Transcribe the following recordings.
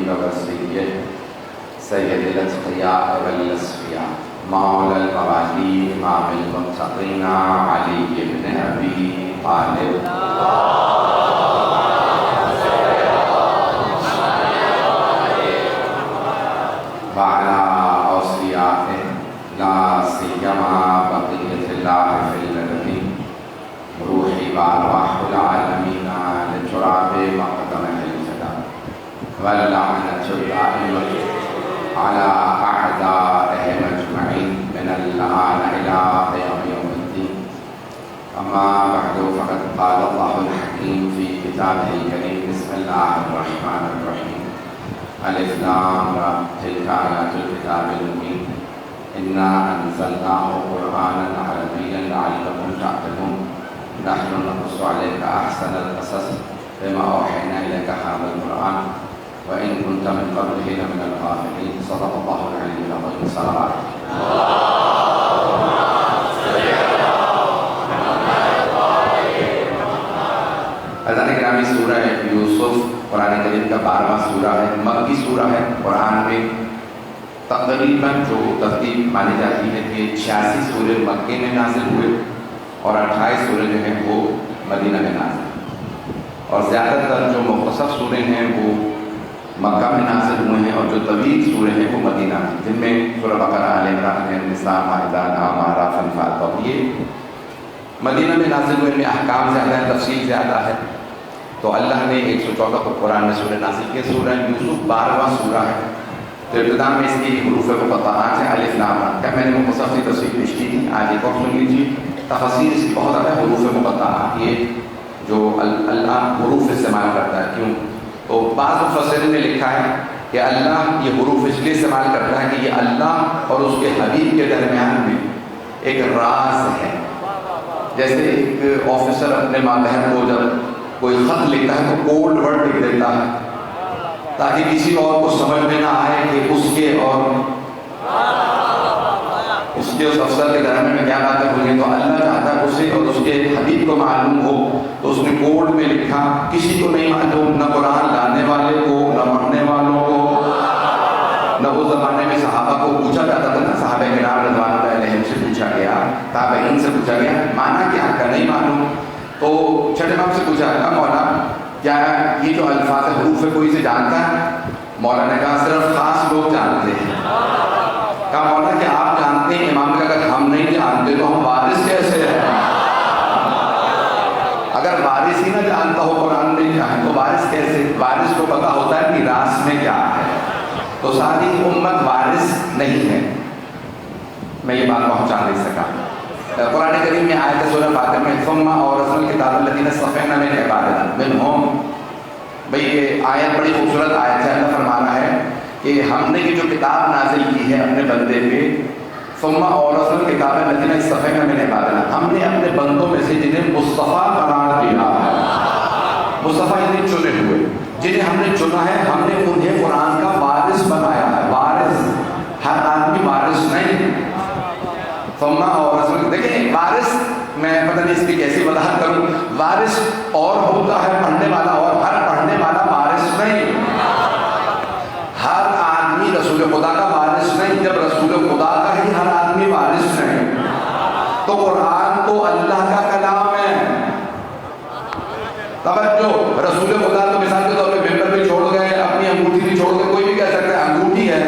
الحبيب والسيد سيد الأتقياء والأصفياء مولى الموالي إمام المتقين علي بن أبي طالب وعلى أوصيائه لا سيما بقية الله في الأرض روحي وأرواح العالمين لتراب مقدمه الفداء واللعنة الدائمة على أعدائهم أجمعين من الآن إلى يوم الدين. أما بعد فقد قال الله الحكيم في كتابه الكريم بسم الله الرحمن الرحيم ألف لام را تلك آيات الكتاب المبين إنا أنزلناه قرآنا عربيا لعلكم تعقلون نحن نقص عليك أحسن القصص بما أوحينا إليك هذا القرآن وإن كنت من قبله لمن الغافلين صدق الله العلي العظيم. صلوات حضرات گرامی سورہ یوسف قرآن کریم کا 12واں سورہ ہے، مکی سورہ ہے. قرآن میں تقریباً جو ترتیب مانی جاتی ہے کہ 86 سورے مکے میں نازل ہوئے اور 28 سورے جو ہیں وہ مدینہ میں نازل ہوئے، اور زیادہ تر جو مختصر سورے ہیں وہ مکہ میں نازل ہوئے ہیں، اور جو طویل سورے ہیں وہ مدینہ میں، جن میں سورہ بقرہ، آل عمران، النساء، مائدہ، نحل، اعراف، انفال. اور یہ مدینہ میں نازل ہوئے میں احکام زیادہ ہے، تفصیل زیادہ ہے. تو اللہ نے 114 کو قرآن میں سورہ نازل کیا. سورہ یوسف 12واں سورہ ہے. تو ابتدا میں اس کی حروف مقطعات ہیں الف لام را. کیا میں نے مختصر سی تفصیل پیش کی تھی؟ آج ایک اور سن لیجیے. تفاصیل اس کی بہت زیادہ ہے. حروف مقطعات یہ جو اللہ حروف استعمال کرتا ہے، کیوں؟ تو بعض مفسرین نے لکھا ہے کہ اللہ یہ حروف اس لیے استعمال کرتا ہے کہ یہ اللہ اور اس کے حبیب کے درمیان میں ایک راز ہے. جیسے ایک آفیسر اپنے ماتحت کو جب کوئی خط لکھتا ہے تو کوڈ ورڈ لکھ دیتا ہے تاکہ کسی اور کو سمجھ میں نہ آئے کہ اس کے اس افسر کے درمیان میں کیا بات ہے. تو اللہ چاہتا ہے اسے اور اس کے حبیب کو معلوم ہو، تو اس نے کوڈ میں لکھا. کسی کو نہیں معلوم، نہ قرآن لانے والے کو، نہ پڑھنے والوں کو، نہ اس زمانے میں صحابہ کو پوچھا جاتا تھا. صحابہ کرام رضوان اللہ علیہم سے پوچھا گیا، تابعین سے پوچھا گیا، معنی کیا کا نہیں معلوم. تو چھٹے امام سے پوچھا گیا، مولا کیا یہ جو الفاظ حروف ہے کوئی سے جانتا ہے؟ مولا نے کہا صرف خاص لوگ جانتے ہیں. کہا مولا کہ آپ جانتے ہیں؟ امام نے کہا اگر ہم نہیں جانتے تو ہم وارث کیسے ہیں؟ اگر وارث ہی نہ جانتا ہو قرآن نہیں جانے تو وارث کیسے؟ وارث کو پتا ہوتا ہے میراث میں کیا ہے. تو ساری امت وارث نہیں ہے. میں یہ بات پہنچا نہیں سکا. قرآن کریم میں آیت سورہ فاتر میں ثم اورثنا الکتاب الذین اصطفینا من عبادنا منہم. بھئی یہ آیت بڑی خوبصورت آیت ہے. اللہ فرما رہا ہے کہ ہم نے یہ جو کتاب نازل کی ہے اپنے بندے پہ، ثم اورثنا الکتاب الذین اصطفینا من عبادنا، ہم نے اپنے بندوں میں سے جنہیں مصطفیٰ قرار دیا ہے. مصطفیٰ یعنی چنے ہوئے، جنہیں ہم نے چنا ہے، ہم نے انہیں قرآن کا وارث بنایا ہے. وارث، ہر آدمی وارث نہیں. ثم اورثنا، دیکھیں وارث میں پتہ نہیں اس کی کیسی وضاحت کروں. وارث اور ہوتا ہے پڑھنے والا، اور ہر پڑھنے والا وارث نہیں. ہر آدمی رسول خدا کا وارث نہیں. جب رسول خدا کا ہی ہر آدمی وارث نہیں تو قرآن تو اللہ کا کلام ہے. توجہ، رسول خدا تو مثال کے طور پہ ممبر پہ چھوڑ گئے، اپنی انگوٹھی بھی چھوڑ گئے. کوئی بھی کہہ سکتا ہے انگوٹھی ہے،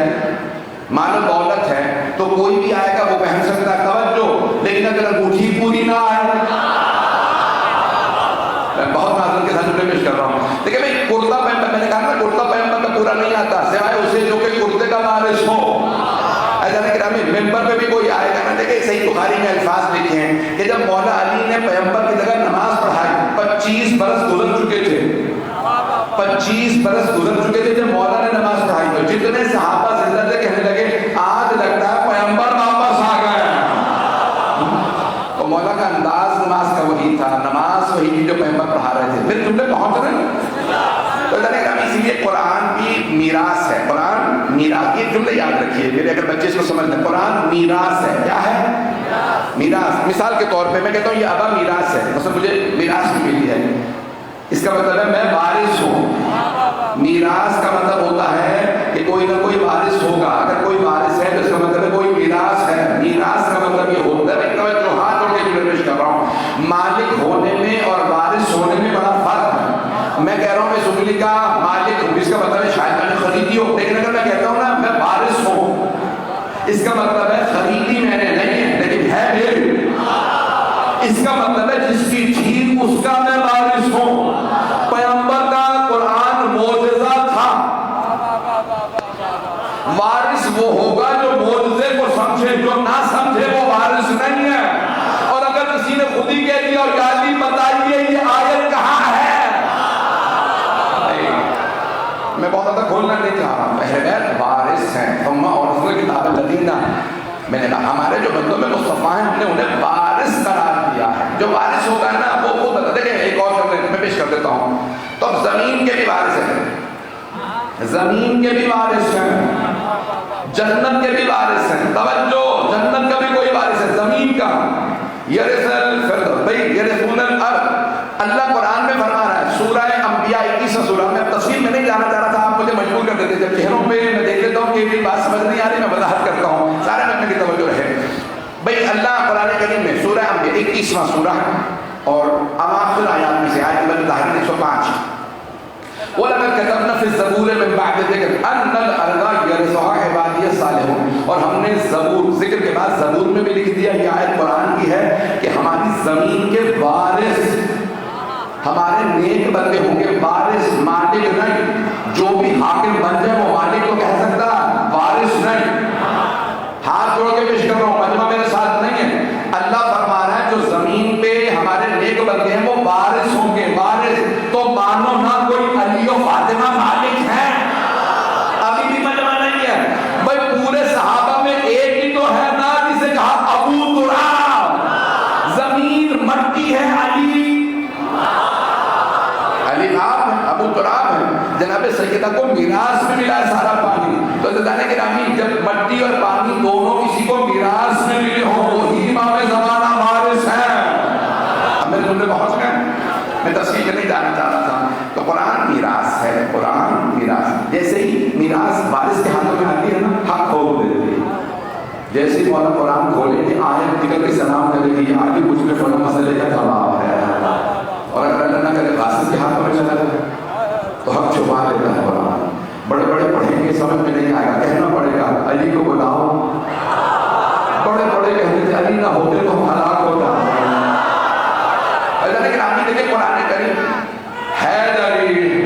مال و دولت ہے، تو کوئی بھی آئے گا وہ پہن سکتا ہے. توجہ، لیکن اگر انگوٹھی پوری نہ آئے، میں بہت معذرت کے ساتھ جملے پیش کر رہا ہوں. دیکھیں بھائی کرتا پہنتا، میں نے کہا نا کرتا پہنتا کا پورا نہیں آتا سوائے اسے جو کہ کرتے کا وارث ہو. ایسا نہیں کہ ممبر پہ بھی کوئی آئے گا نا. دیکھیں صحیح بخاری میں الفاظ لکھے ہیں کہ جب مولا علی نے پیغمبر کی جگہ نماز پڑھائی، 25 برس گزر چکے تھے. 25 برس گزر چکے تھے جب مولا نے نماز پڑھائی. تو جتنے صحابہ زندہ تھے کہنے لگے آج لگتا ہے پیغمبر واپس آ گئے. تو مولا کا انداز نماز کا وہی تھا، نماز وہی تھی جو پیغمبر پڑھا رہے تھے. پھر جملے پہنچ رہے ہیں. تو اسی لیے قرآن کی میراث ہے. قرآن میراث، یہ جملے یاد رکھیے میرے، اگر بچے اس کو سمجھ لیں. قرآن میراث ہے. کیا ہے؟ میراث. مثال کے طور پہ میں کہتا ہوں یہ ابا میراث ہے، مثلا مجھے میراث ملی ہے، اس کا مطلب ہے میں وارث ہوں. میراث کا مطلب ہوتا ہے وہ ہوگا جو معجزے کو سمجھے، جو نہ سمجھے وہ وارث نہیں ہے۔ اور اگر کسی نے خود ہی کہہ دیا اور یادی بتائیے یہ آیت کہاں ہے، میں بہت زیادہ کھولنا نہیں چاہ رہا ہوں، اہل بیت وارث ہیں، ثم اورثنا الکتاب الذین، میں نے کہا ہمارے جو بندوں میں مصطفیٰ ہیں ہم نے انہیں وارث قرار دیا ہے۔ جو وارث ہوتا ہے نا وہ خود بتا، دیکھیں ایک اور جملے میں پیش کر دیتا ہوں، تو اب زمین کے بھی وارث ہیں، زمین کے بھی وارث ہیں، جنت کے بھی وارث ہیں، توجہ جنت کا بھی کوئی وارث ہے، زمین کا یرث الفردوس، بھائی یرثون الارض، اللہ قرآن میں فرما رہا ہے، سورہ انبیاء 21 سورہ میں، تفصیل میں نہیں جانا چاہ رہا تھا، آپ مجھے مجبور کر دیتے، جب چہروں پہ میں دیکھ لیتا ہوں کہ میری بات سمجھ نہیں آ رہی، میں وضاحت کرتا ہوں، سارے میں کی توجہ رہے۔ بھائی اللہ قرآن کریم میں سورہ انبیاء 21واں سورہ اور اواخر آیات میں سے آیت نمبر 105، وَلَقَدْ كَتَبْنَا فِي الزَّبُورِ مِن بَعْدِ الذِّكْرِ أَنَّ الْأَرْضَ يَرِثُهَا عِبَادِيَ الصَّالِحُونَ، اور ہم نے زبور، ذکر کے بعد زبور میں بھی لکھ دیا، یہ آیت قرآن کی ہے کہ ہماری زمین کے وارث ہمارے نیک بندے ہوں گے، وارث مالک نہیں، جو بھی حاکم بن جائے وہ مالک کو کہہ سکتا، وارث نہیں۔ ہاتھ جوڑ کے پیش کر رہا ہوں، مجمع میرے ساتھ نہیں ہے، اللہ فرما رہا ہے جو زمین پہ ہمارے نیک بندے ہیں وہ وارث ہوں گے، وارث تو مانو نہ کوئی علی و فاطمہ مالک ہیں، ابھی بھی مجمع نہیں ہے، بھائی پورے صحابہ میں ایک ہی تو ہے نا جسے کہا ابو تراب، زمین مٹی ہے، علی آپ ہے، ابو تراب ہے، جناب سیدہ کو میراث میں ملا ہے سارا پانی، تو جانے کے رامی جب مٹی اور پانی دونوں کسی کو میراث میں ملے ہوں وہی امام زمانہ وارث ہیں۔ اب میرے جملے پہنچ گئے، میں تفصیل میں نہیں جانا چاہتا تھا، تو قرآن میراث ہے، قرآن میراث، جیسے ہی میراث وارث کے ہاتھوں میں آتی ہے نا حق کھول دیتی ہے، جیسے ہی مولا قرآن کھولے کہ آیت نکل کے سلام کرے گی آگے کچھ میں فلاں مسئلے کا جواب ہے، اور اگر اللہ نہ کرے غاصب کے ہاتھوں میں چلا جائے تو حق چھپا لیتا ہے قرآن، بڑے بڑے پڑھیں گے سمجھ میں نہیں آئے گا، کہنا پڑے گا علی کو بلاؤ، بڑے بڑے کہتے تھے علی نہ ہوتے تو ہم ہلاک ہو جاتے ہیں، لیکن آپ نے دیکھیں قرآن کریم حیدری،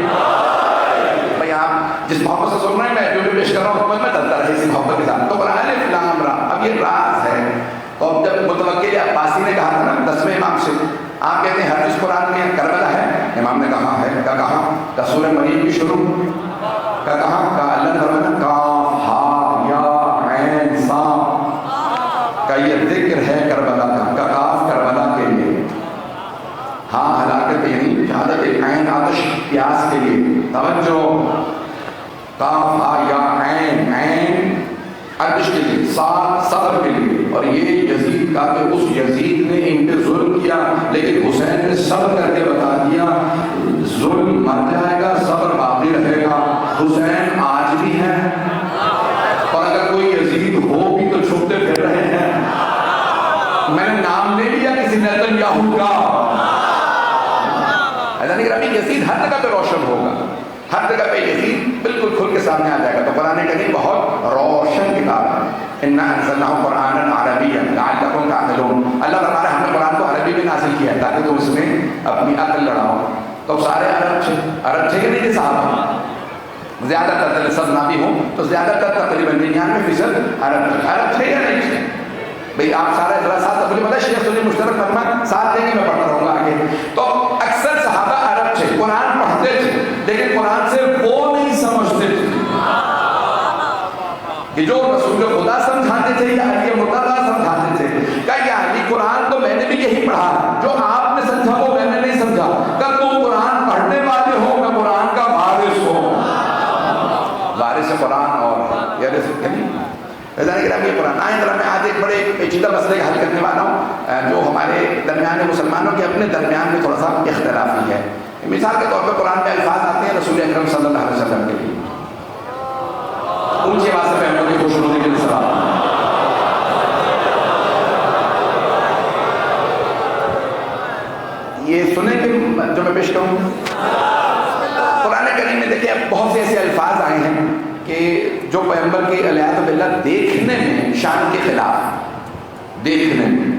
بھائی آپ جس محبت سے سن رہے ہیں میں جو بھی پیش کر رہا ہوں میں چلتا رہے اسی محبت کے ساتھ، تو قرآن لام را، اب یہ راز ہے، تو اب جب متوکل عباسی نے کہا تھا نا 10ویں امام سے، آپ کہتے ہیں ہر جس قرآن میں کربلا ہے، امام نے کہا ہے، کیا کہا؟ کہ سورہ مریم کی شروع، کیا کہا؟ کہ اللہ نے فرمایا کاف ہا یا عین صاد، کا یہ ذکر ہے کربلا کا، کاف کربلا کے لیے، ہاں ہلاکت یعنی شہادت، عین آتش پیاس کے لیے، توجہ، کاف ہا یا عین، عین عرش کے لیے، صاد صبر کے لیے، اور یہ یزید کا کہ اس یزید نے ان پہ ظلم کیا لیکن حسین نے صبر کر کے بتا دیا ظلم مر جائے گا صبر باقی رہے گا، حسین آج بھی ہے، اور اگر کوئی یزید ہو بھی تو چھپتے پھر رہے ہیں، میں نے نام لے لیا کسی نیتن کا، ایسا نہیں رہا یزید ہر جگہ پہ روشن ہوگا، ہر جگہ پہ یزید بالکل کھل کے سامنے آ جائے گا، تو قرآن کریم بہت روشن کتاب ہے، اِنَّا أَنزَلْنَاهُ قُرْآنًا عَرَبِيًّا لَعَلَّكُمْ تَعْقِلُونَ، اللہ تعالیٰ ہم نے قرآن کو عربی میں نازل کیا ہے تاکہ تم اس میں اپنی عقل لڑاؤ، تو سارے عرب تھے کہ نہیں کہ صحابہ، زیادہ تر سب نبی ہوں تو زیادہ تر تقریباً 99% عرب تھے یا نہیں تھے، بھئی آپ سارے ذرا ساتھ اپنی مدد شیخ سنی مشترک فرمان ساتھ دیں گے میں پڑھتا رہوں گا آگے، تو اکثر صحابہ عرب تھے، قرآن پڑھتے تھے لیکن قرآن سے وہ نہیں سمجھتے تھے کہ جو رسول خدا سمجھاتے تھے یا علی مرتضیٰ سمجھاتے تھے، کہ یا علی قرآن تو میں نے بھی یہی پڑھا، جو آپ نے سمجھا وہ میں نے نہیں سمجھا، کہ تم قرآن پڑھنے والے ہو میں قرآن کا وارث ہوں، وارث قرآن اور یارث کلیم، یہ قرآن میں آج ایک بڑے پیچیدہ مسئلے کا حل کرنے والا ہوں جو ہمارے درمیان مسلمانوں کے اپنے درمیان میں تھوڑا سا اختلافی ہے، مثال کے طور پہ قرآن میں الفاظ آتے ہیں رسول اکرم صلی اللہ علیہ وسلم کے لیے، اونچی آواز سے پہنوں کی خوش ہونے کے لیے سلام، یہ سنیں کہ جو میں پیش کروں، قرآن کریم میں دیکھیں بہت سے ایسے الفاظ آئے ہیں کہ جو پیغمبر کی علیہ باللہ دیکھنے میں شان کے خلاف، دیکھنے میں،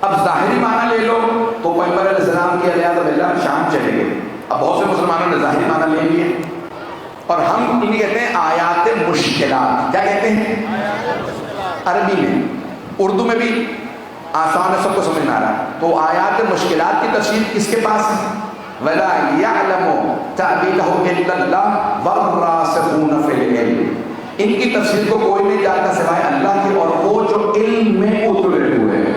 اب ظاہری معنی لے لو تو پیغمبر علیہ السلام کی علیہ باللہ شان چلے گئے، اب بہت سے مسلمانوں نے ظاہری معنی لے لیے، اور ہم انہیں کہتے ہیں آیات مشکلات. کیا کہتے ہیں؟ عربی میں. اردو میں بھی آسان ہے, سب کو سمجھ میں آ رہا ہے. تو آیات مشکلات کی تفسیر کس کے پاس ہے؟ وَلَا يَعْلَمُ تَعْبِيلَهُ إِلَّا اللَّهُ وَالرَّاسِخُونَ فِي الْعِلْمِ. ان کی تفسیر کو کوئی نہیں جانتا سوائے اللہ کے اور وہ جو علم میں اترے ہوئے ہیں.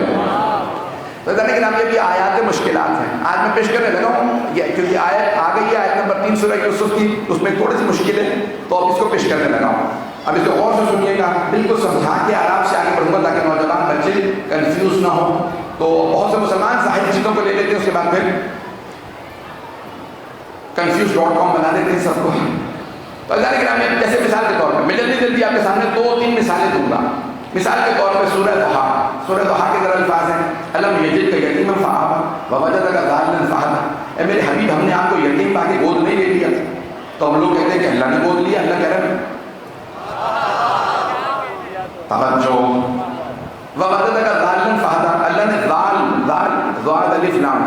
تو کہ نام یہ بھی آیات مشکلات ہیں. آج میں پیش کرنے لگا ہوں کیونکہ آیت آ گئی ہے, آیت نمبر 3 سورہ یوسف کی, اس میں تھوڑی سی مشکل ہے, تو اب اس کو پیش کرنے لگا ہوں. اب اس کو غور سے سنیے گا, بالکل سمجھا کے آرام سے آگے بڑھوں گا تاکہ نوجوان بچے کنفیوز نہ ہو. تو بہت سے مسلمان ظاہر چیزوں کو لے لیتے ہیں, اس کے بعد پھر confuse.com بنا دیتے ہیں سب کو. تو اللہ کے نام میں جیسے مثال کے طور پر میں جلدی آپ کے سامنے 2-3 مثالیں دوں گا. مثال کے طور پر سورہ ضحیٰ. سورہ ضحیٰ کے ذرا الفاظ ہیں, الم یجدک یتیما فآویٰ ووجدک ضالا فہدیٰ. اے میرے حبیب, ہم نے آپ کو یتیم پا کے گود نہیں لے لیا. تو ہم لوگ کہتے ہیں کہ اللہ نے گود لیا. اللہ کہہ رہا ہے توجہ, ووجدک ضالا فہدیٰ. اللہ نے ضاد الف لام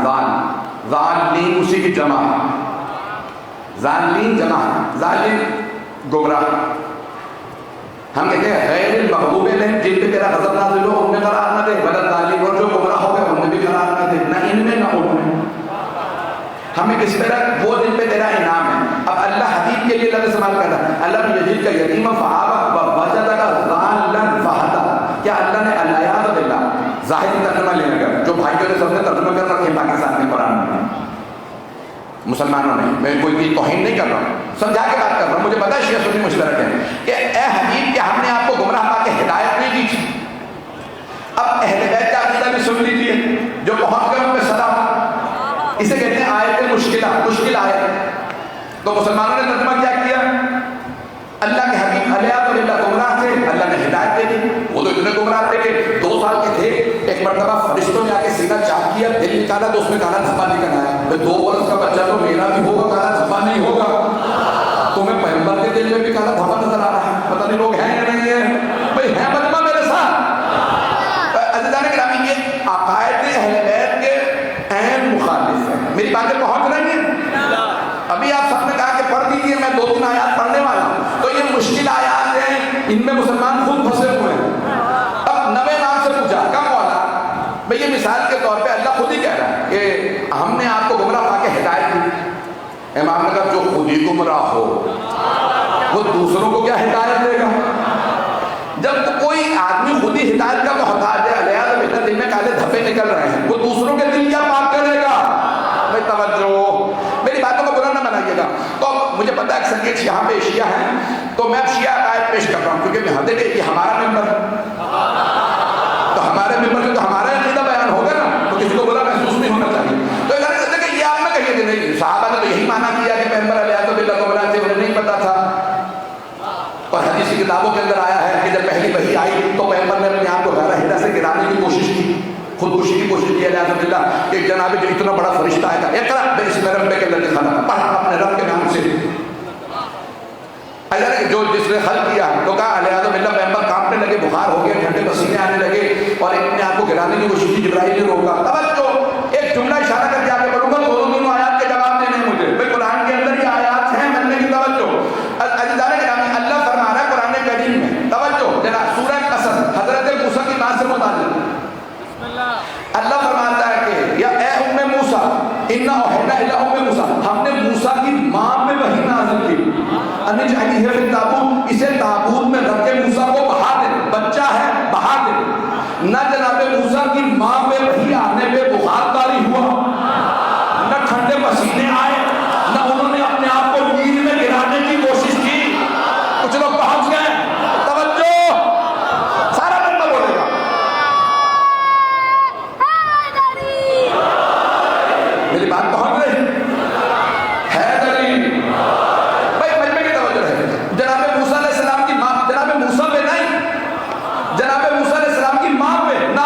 ضالین اسی کی جمع, ضالین جمع, ظالم گمراہ. ہم کہتے ہیں غیر المغضوب علیہم, جن پہ تیرا غضب نازل ہو ان میں قرار نہ دے, ولا ضالین, اور جو گمراہ ہو گئے ان میں بھی قرار نہ دے, نہ ان میں نہ ان میں. ہمیں کس طرح وہ دن پہ تیرا انعام ہے. اب اللہ حبیب کے لیے لفظ استعمال کر رہا ہے, اللہ یجدک یتیما فآویٰ ووجدک ضالا فہدیٰ. کیا اللہ نے العیاذ باللہ ظاہری ترجمہ لینے کا, جو بھائیوں نے سب نے ترجمہ کر رکھے پاکستان میں قرآن میں, مسلمانوں نے, میں کوئی توہین نہیں کر رہا ہوں, سمجھا کے بات کر رہا ہوں. مجھے پتا ہے شیعہ سنی مشترک ہے کہ اے حبیب کہ ہم نے آپ کو گمراہ پا کے ہدایت نہیں دی تھی. اب اہل بیت کا عقیدہ بھی سن لیجیے, جو پہنچ گئے ان پہ صدا. اسے کہتے ہیں آیت مشکل آیت. تو مسلمانوں نے ترجمہ کیا کیا, اللہ کے حبیب علیہ گمراہ تھے, اللہ نے ہدایت دے دی. وہ تو اتنے گمراہ تھے کہ 2 سال کے تھے, ایک مرتبہ فرشتوں نے آ کے سینہ چاک کیا, دل نکالا تو اس میں کالا دھبا نکل آیا. 2 برس کا بچہ تو میرا بھی ہوگا, کالا دھبا نہیں ہوگا. تمہیں پیغمبر کے دل میں بھی کالا دھبا نظر آ رہا ہے, پتہ نہیں لوگ ہیں یا نہیں ہیں بھائی, ہیں مجمع میرے ساتھ. عزیزان گرامی, یہ عقائد اہل بیت کے عین مخالف ہیں. میری باتیں پہنچ رہی ہیں؟ ابھی آپ سب نے کہا کہ پڑھ دیجیے, میں 2-3 آیات پڑھنے والا ہوں. تو یہ مشکل آیات ہیں, ان میں مسلمان خود پھنسے ہوئے ہیں. اب نوے نام سے پوچھا کیا مولا, بھئی یہ مثال کے طور پہ اللہ خود ہی کہہ رہا ہے کہ ہم نے آپ کو گمراہ پا کے ہدایت دی. امام نے کہا جو خود ہی گمراہ ہو وہ دوسروں کو کیا ہدایت دے گا. جب کوئی آدمی خود ہی ہدایت کا محتاج ہے, علیہ باللہ دل میں کالے دھبے نکل رہے ہیں, وہ دوسروں کے دل کیا پاک کرے گا. بھائی توجہ, میری باتوں کو برا نہ بنائیے گا. تو مجھے پتا ہے کہ سنگیت یہاں پہ شیعہ ہیں, تو میں اب شیعہ عقائد پیش کر رہا ہوں کیونکہ میں دیکھیں یہ ہمارا ممبر ہے, تو ہمارے ممبر سے تو ہمارا عقیدہ بیان ہوگا نا, تو کسی کو برا محسوس نہیں ہونا چاہیے. تو دیکھیں یہ آپ نہ کہیے کہ نہیں صحابہ نے تو یہی مانا کیا کہ پیغمبر علیہ باللہ گمراہ تھے, انہیں نہیں پتا تھا. اور حدیث کی کتابوں کے اندر آیا ہے کہ جب پہلی وحی آئی تو پیغمبر نے اپنے آپ کو غار حرا سے گرانے کی کوشش کی, خودکشی کی کوشش کی علیہ باللہ. کہ جناب جو اتنا بڑا فرشتہ آیا تھا, اقرا باسم ربک الذی خلق, پڑھ اپنے رب کے نام سے. جو جس نے خلق کیا تو کہا علیہ باللہ پیغمبر کانپنے لگے, بخار ہو گیا, ٹھنڈے پسینے آنے لگے, اور اپنے آپ کو گرانے کی کوشش کی. جبرائیل نے روکا. توجہ, ایک جملہ اشارہ کر کے آگے بڑھوں گا, دونوں آیات کے جواب دینے ہیں مجھے. بھائی قرآن کے اندر یہ آیات ہیں, ملنے کی توجہ. عزیزان گرامی, اللہ فرما رہا ہے قرآن کریم میں, توجہ جناب, سورہ قصص حضرت موسیٰ کی بات سے متعلق. اللہ فرماتا ہے کہ یا اے ام موسیٰ انا اوحینا الی ام موسیٰ, ہم نے موسیٰ کی ماں میں وحی نازل کی, ان اجعلیہ فی التابوت, اسے تابوت میں رکھ کے موسیٰ کو بہا دے, بچہ ہے بہا دے. نہ جناب موسیٰ کی ماں میں وحی آنے پہ بخار طاری ہوا, نہ ٹھنڈے پسینے آئے, نہ انہوں نے اپنے آپ کو نیند میں گرانے کی کوشش کی. کچھ لوگ پہنچ گئے, توجہ, سارا بندہ بولے گا. میری بات پہنچ رہی ہے دلیل بھائی, مجمع کی توجہ ہے. جناب موسیٰ علیہ السلام کی ماں, جناب موسیٰ پہ نہیں, جناب موسیٰ علیہ السلام کی ماں پہ, نہ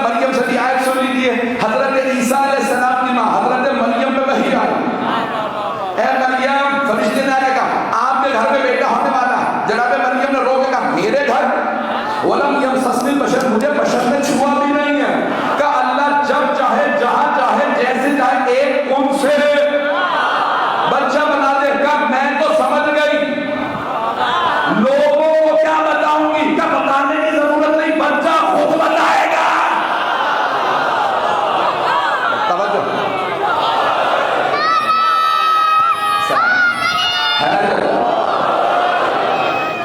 مریم سے بھی آیت سن لیجیے. حضرت عیسیٰ علیہ السلام کی ماں حضرت مریم پہ وحی آئی. اے مریم, فرشتے نے آگے کہا آپ کے گھر میں بیٹا ہونے والا ہے. جناب مریم نے رو کے کہا میرے گھر, وَلَمْ يَمْسَسْنِي الْبَشَرُ, مجھے بشر نے چھوا بھی نہیں ہے. کہ اللہ جب چاہے جہاں چاہے جیسے چاہے ایک کن سے بچہ بنا دے. کہ میں تو سمجھ گئی, لوگوں کو کیا بتاؤں گی, کہ بتانے کی ضرورت نہیں, بچہ خود بتائے گا. توجہ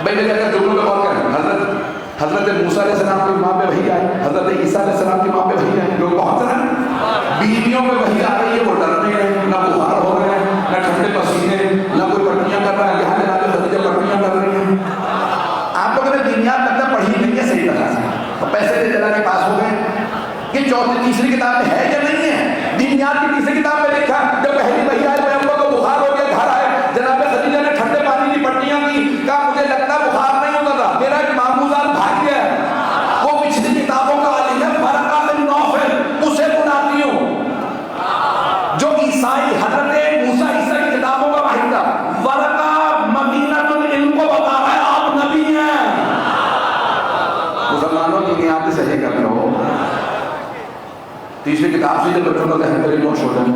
بھائی میرے اگر جملوں پہ غور کریں. حضرت موسیٰ علیہ السلام کی ماں پہ وحی آئی, حضرت عیسیٰ علیہ السلام کی ماں پہ وحی آئی. لوگ بہت رہے ہیں, بیویوں پہ وحی آ رہی ہے, وہ ڈر نہیں رہے, نہ بخار ہو رہے ہیں, نہ ٹھنڈے پسینے, نہ کوئی پٹیاں کر رہا ہے. یہاں کے نام خدیجہ پٹیاں کر رہی ہیں. آپ لوگوں نے دنیات مطلب پڑھی نہیں ہے صحیح طرح سے, تو پیسے دے جلا کے پاس ہو گئے. یہ چوتھی تیسری کتاب میں ہے یا نہیں ہے؟ دنیات کی تیسری کتاب میں لکھا جب پہلی وحی آئی پیغمبر کو بخار ہو گیا, گھر آئے, جناب خدیجہ نے ٹھنڈے پانی کی پٹیاں کی. کہا مجھے لگتا بخار نہیں ہوتا تھا, میرا ایک ماموزاد بھاگ گیا ہے, وہ پچھلی کتابوں کا عالم ہے, ورقہ بن نوفل, اسے بلاتی ہوں. جو عیسائی حضرت موسیٰ عیسیٰ کی کتابوں کا ماہر تھا, ورقہ مدینہ العلم کو بتا رہا ہے آپ نبی ہیں. مسلمانوں کی بنیاد سے صحیح کر لو. تیسری کتاب سے جب بچوں کا ذہن پر نوش ہو جائے,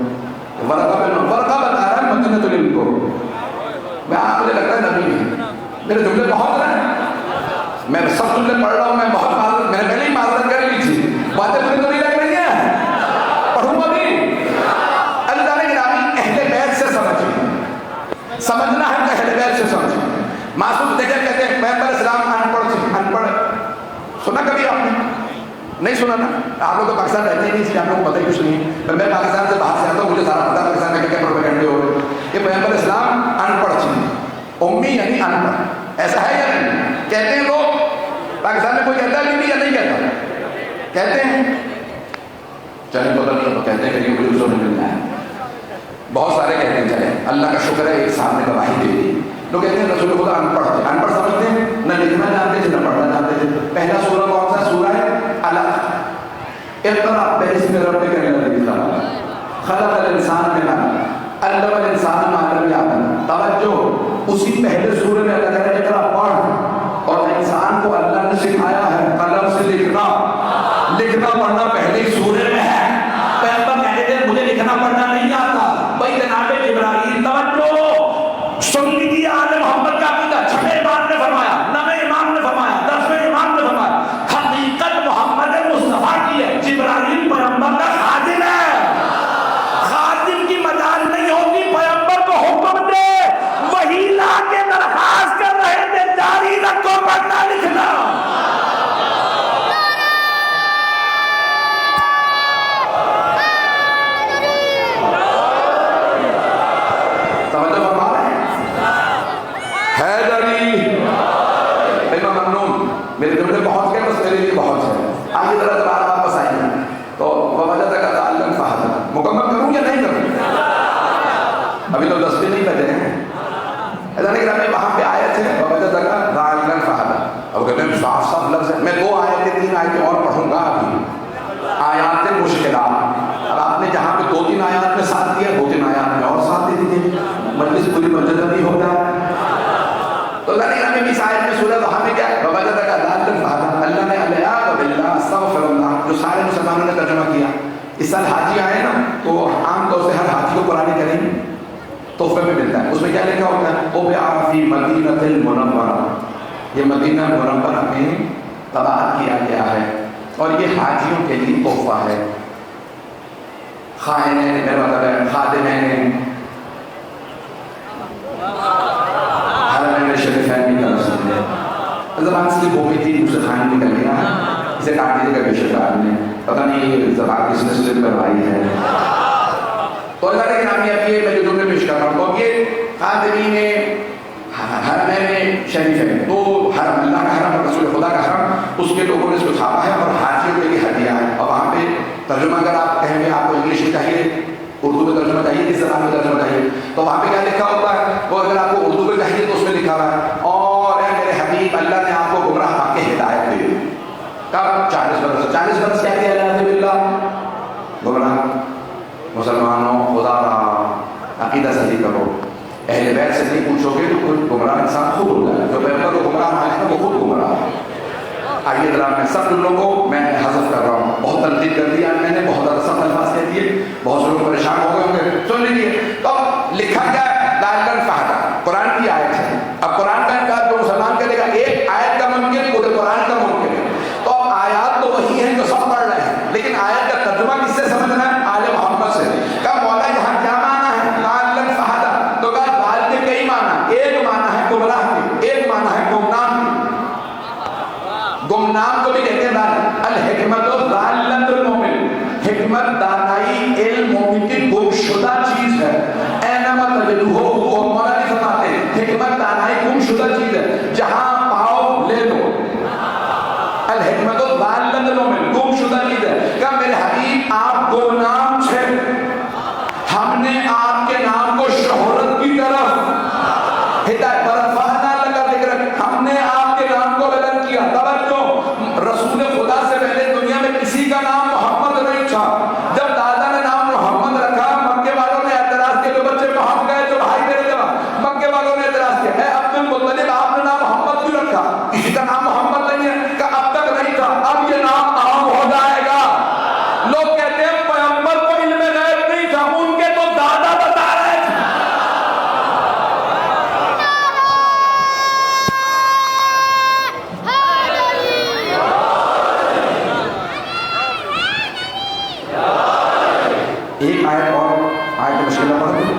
ورقہ بتا رہا ہے مدینہ العلم کو. میں آپ مجھے لگتا ہے نبی ہے. میرے جملے بہت ہیں, میں سب جملے پڑھ رہا ہوں, میں بہت معذرت, میں نے پہلے ہی معذرت کر لی تھی, باتیں پوری تو نہیں لگ رہی ہیں, پڑھوں گا بھی. اللہ تعالیٰ کی رامی اہل بیت سے سمجھیں, سمجھنا ہے تو اہل بیت سے سمجھیں. معصوم دیکھیں کہتے ہیں پیغمبر اسلام ان پڑھ سنا کبھی آپ نے؟ نہیں سنا نا. آپ لوگ تو پاکستان رہتے ہی نہیں, اس لیے آپ لوگوں کو پتہ ہی کچھ نہیں ہے. میں پاکستان سے باہر سے آتا ہوں, مجھے سارا پتا پاکستان میں کیا کیا پروپیگنڈے ہو رہے ہیں. یہ پیغمبر اسلام ان پڑھ چیز, امی یعنی ان پڑھ, ایسا ہے یا نہیں؟ کہتے ہیں لوگ پاکستان میں, کوئی کہتا ہے بھی یا نہیں کہتا؟ کہتے ہیں, چلے پتہ نہیں تو کہتے ہیں کہ مجھے اس میں ملنا ہے. بہت سارے کہتے ہیں, چلے اللہ کا شکر ہے ایک سامنے گواہی دے دی. لوگ کہتے ہیں رسول خدا ان پڑھ تھے, ان پڑھ سمجھتے ہیں, نہ لکھنا جانتے تھے نہ پڑھنا جانتے تھے. پہلا سورہ کون سا سورہ ہے؟ الق. اقرأ باسم ربک الذی خلق, خلق الانسان من علق, علم الانسان ما لم یعلم. توجہ, اسی پہلے سورہ میں اللہ کہتا ہے اقرأ پڑھ, اور انسان کو اللہ نے سکھایا ہے قلم سے لکھنا. لکھنا پڑھنا پہلے سورہ میں ہے. پیغمبر کہتے ہیں مجھے لکھنا پڑھنا نہیں آتا. بھائی جناب جبرائیل, توجہ سن لیجیے, آل محمد کا عقیدہ چھٹے امام نے فرمایا, نویں امام نے فرمایا, دسویں امام نے فرمایا, حقیقت محمد مصطفیٰ کی ہے. جبرائیل پیغمبر کا خادم ہے. خادم کی مجال نہیں ہوتی, پیغمبر کو حکم دے, وہی لا کے درخواست کر رہے تھے جاری رکھو پڑھنا لکھنا. میرے جملے بہت گئے, بس میرے لیے بہت ہے. آگے ذرا دوبارہ واپس آئیں گے تو ووجدک ضالا فہدی مکمل کروں یا نہیں کروں؟ ابھی تو 10 بھی نہیں بجے ہیں. میں وہاں پہ آیت ہے ووجدک ضالا فہدی. اب کہتے ہیں صاف صاف لفظ ہے. میں 2 آیتیں 3 آیتیں اور پڑھوں گا. ابھی آیات مشکلات, اب آپ نے جہاں پہ 2-3 آیات میں ساتھ دیا, 2-3 آیات میں اور ساتھ دے دیجیے, مجلس پوری مسجد نہیں ہوتا ہے. تو اللہ نے بھی اس آیت میں سورہ وہاں میں کیا ہے ووجدک ضالا فہدی. اللہ نے علیہ باللہ استغفر اللہ جو سارے مسلمانوں نے ترجمہ کیا. اس سال حاجی آئے نا, تو عام طور سے ہر حاجی کو قرآن کریم تحفے میں ملتا ہے. اس میں کیا لکھا ہوتا ہے؟ او بِعَرَ فِي مَدِینَةِ الْمُنَوَّرَةِ, یہ مدینہ منورہ میں تباہ کیا گیا ہے, اور یہ حاجیوں کے لیے تحفہ ہے. خائنین میرا مطلب ہے خادمین حرمین شریفین کی طرف سے. زبان سے بومی تھی, اسے خائن نکل گیا, اسے کاٹ دیے گا بے شکار نے, پتہ نہیں یہ زبان کس نے سلپ کروائی ہے. تو اللہ کے نام اب یہ میں جو تم نے پیش کر رہا ہوں, تو یہ خادمین حرمین شریف ہے, تو حرم اللہ کا حرم اور رسول خدا کا حرم, اس کے لوگوں نے اس کو چھاپا ہے اور حاجیوں کے لیے ہدیہ ہے. اور وہاں پہ ترجمہ اگر آپ کہیں گے آپ کو انگلش میں چاہیے, اردو میں ترجمہ چاہیے, کس زبان میں ترجمہ چاہیے, تو وہاں پہ کیا لکھا ہوتا ہے؟ وہ اگر آپ کو اردو میں چاہیے تو اس میں لکھا ہوا ہے اور اے میرے حبیب اللہ نے آپ کو گمراہ پا کے ہدایت دی. کب 40 برس. 40 برس کیا کیا اللہ نے اہل بیت سے نہیں پوچھو گے تو کوئی گمراہ انسان خود ہو جائے. جو پیغمبر کو گمراہ مانتا ہے وہ خود گمراہ ہے. آئیے ذرا میں سب لوگوں کو میں حذف کر رہا ہوں. بہت تنقید کر دیا میں نے, بہت زیادہ سخت الفاظ کہہ دیے, بہت سے لوگ پریشان ہو گئے ہوں گے. سن لیجیے تو لکھا کیا ہے, لعلن فہدا, قرآن کی آیت ہے. اب قرآن کا انکار جو مسلمان کرے گا, ایک آیت کا ممکن پورے قرآن کا ممکن ہے. تو اب آیات تو وہی ہیں جو سب پڑھ رہے ہیں, لیکن آیت کا ترجمہ کس سے سمجھنا ہے؟ آل محمد سے. کہا مولا یہاں کیا معنی ہے لعلن فہدا؟ تو کہا لعل کے کئی معنی, ایک معنی ہے گمراہ کے, ایک معنی ہے گمنام کے. گمنام کو بھی کہتے ہیں دان. الحکمت و ضالۃ المومن, حکمت دانائی علم مومن کی گم شدہ چیز ہے. اینما تجدہ, وہ مولا بھی فرماتے ہیں حکمت دانائی گم شدہ چیز ہے, جہاں پاؤ لے لو. الحکمت و ضالۃ المومن, گم شدہ چیز ہے. کہ میرے حبیب آپ گمنام تھے, ہم نے آپ کے نام کو شہرت کی طرف ہدایت پر فہنا لگا ذکر, ہم نے آپ کے نام کو بلند کیا. رسول خدا سے پہلے دنیا میں کسی کا نام محمد نہیں تھا. جب دادا نے نام محمد رکھا, مکے والوں نے اعتراض کیا, جو بچے محمد گئے جو بھائی میرے جواب, مکے والوں نے اعتراض کیا, اے عبد المطلب آپ نے نام محمد کیوں رکھا؟ کسی کا نام محمد نہیں ہے. کہ اب تک نہیں تھا, اب یہ نام عام ہو جائے گا. لوگ کہتے ہیں پیغمبر کو علم غیب نہیں تھا, ان کے تو دادا بتا رہے تھے. ایک آیت اور, آیت مشکل پڑھ دیں.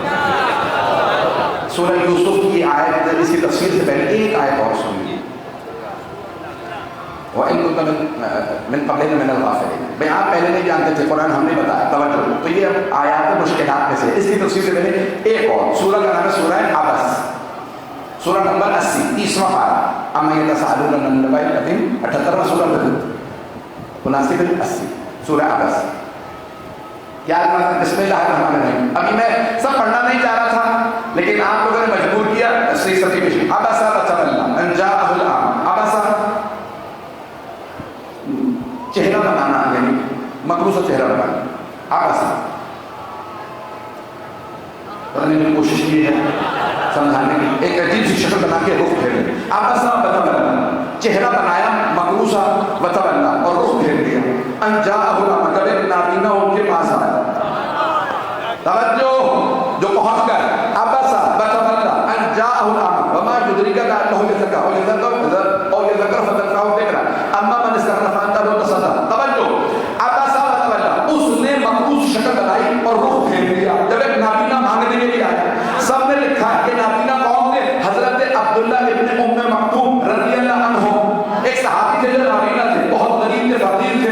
سورہ یوسف کی آیت, اس کی تفسیر سے پہلے ایک آیت اور سنیے. وَإِن كُنتَ مِن قَبْلِهِ مِنَ الْغَافِلِينَ. بھئی آپ پہلے نہیں جانتے تھے, قرآن ہم نے بتایا. توجہ, تو یہ آیات مشکلات میں سے. اس کی تفسیر سے پہلے ایک اور سورہ کا نام ہے سورہ عبس, سورہ نمبر 80, 30واں پارہ. اَمَّا يَتَسَاءَلُونَ عَنِ النَّبَإِ الْعَظِيمِ, 78واں سورہ نزول, 79 سورہ عبس. کیا بسم اللہ الرحمن الرحیم. ابھی میں سب پڑھنا نہیں چاہ رہا تھا, لیکن آپ لوگوں نے مجبور کیا. سبھی عبسا وتولی ان جاءہ الاعمى. عبسا چہرہ بنانا, یعنی مکروہ چہرہ بنانا. عبسا پڑھنے کی کوشش کی ہے سمجھانے کی, ایک عجیب سی شکل بنا کے رخ پھیر لیا. عبسا وتولی, چہرہ بنایا مکروہ وتولی اور رخ پھیر دیا. ان جاءہ الاعمى, جب ایک نابینا ان کے پاس آیا. توجہ, جو پہنچ گئے. عبسا وتولی ان جاءہ الاعمى وما يدريك انه يزكى او يذكر فتنفعه الذكرى اما من استغنى فانت له تصدى. توجہ, عبسا وتولی, اس نے مقبوض شکل بنائی اور رخ پھیر دیا جب ایک نابینا مانگنے کے لیے آیا. سب نے لکھا ہے کہ نابینا کون تھے؟ حضرت عبداللہ ابن ام مکتوم رضی اللہ عنہ, ایک صحابی تھے جو نابینا تھے, بہت غریب تھے, فقیر تھے.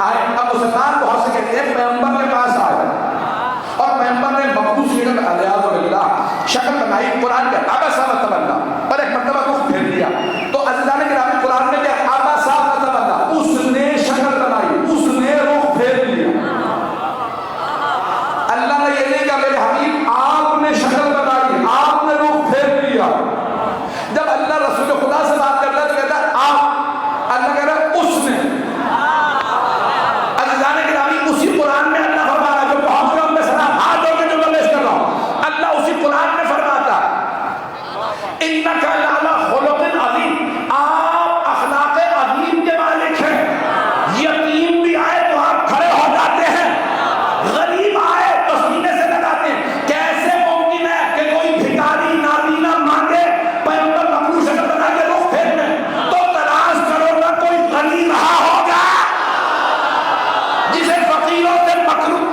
آئے اب مسلمان بہت سے کہتے ہیں پیغمبر کے پاس آئے اور پیغمبر نے مقبوض شکل بنائی. قرآن کے عبسا وتولی پر ایک مرتبہ رخ پھیر دیا. تو عزیزان گرامی, قرآن میں کیا عبسا وتولی, اس نے شکل بنائی, اس نے رخ پھیر دیا. اللہ نے یہ نہیں کہا میرے حبیب آپ نے شکل بنائی, آپ نے رخ پھیر دیا. جب اللہ رسول خدا سے بات کرتا ہے تو کہتا ہے آپ, اللہ کہہ رہا ہے اس نے. عزیزان گرامی, اسی قرآن میں اللہ فرما رہا, جو پہنچ گئے ان میں سلام ہاتھ ہو کے جو میں پیش کر رہا ہوں, اللہ اسی قرآن میں فرماتا انک لعلی خلق عظیم, آپ اخلاق عظیم کے مالک ہیں. یتیم بھی آئے تو آپ کھڑے ہو جاتے ہیں, غریب آئے تو سینے سے لگاتے ہیں. کیسے ممکن ہے کہ کوئی بھکاری نابینا مانگے, پیغمبر مکروہ شکل بنا کے رخ پھیر دیں؟ تو تلاش کرو نا کوئی غنی رہا ہوگا جسے فقیروں سے مکروہ.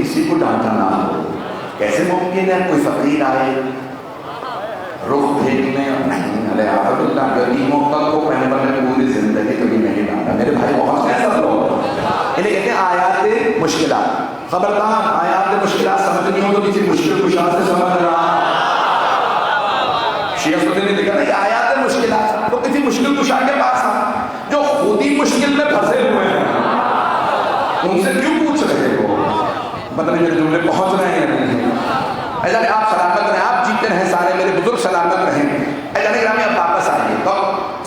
کسی کو ڈانٹا نہ ہو. کیسے ممکن ہے کوئی فقیر آئے رخ پھیرنے؟ نہیں, علیہ اللہ, غریبوں کو پیغمبر نے پوری زندگی کبھی نہیں ڈانٹا. میرے بھائی بہت ایسا لوگ, انہیں کہتے ہیں آیات مشکلات. خبردار آیات مشکلات سمجھنی ہو تو کسی مشکل کشا سے سمجھ رہا. شیعہ سنی نے لکھا نا یہ آیات مشکلات تو کسی مشکل کشا کے پاس آ جو خود ہی مشکل میں پھنسے ہوئے ہیں ان سے کیوں پوچھ رہے ہو؟ پتہ نہیں میرے جملے پہنچ رہے ہیں یا نہیں. ایسا کہ آپ سلامت رہیں, آپ جیتے رہیں, سارے میرے بزرگ سلامت رہیں. ایسا نہیں گرامی اب واپس آئیے. تو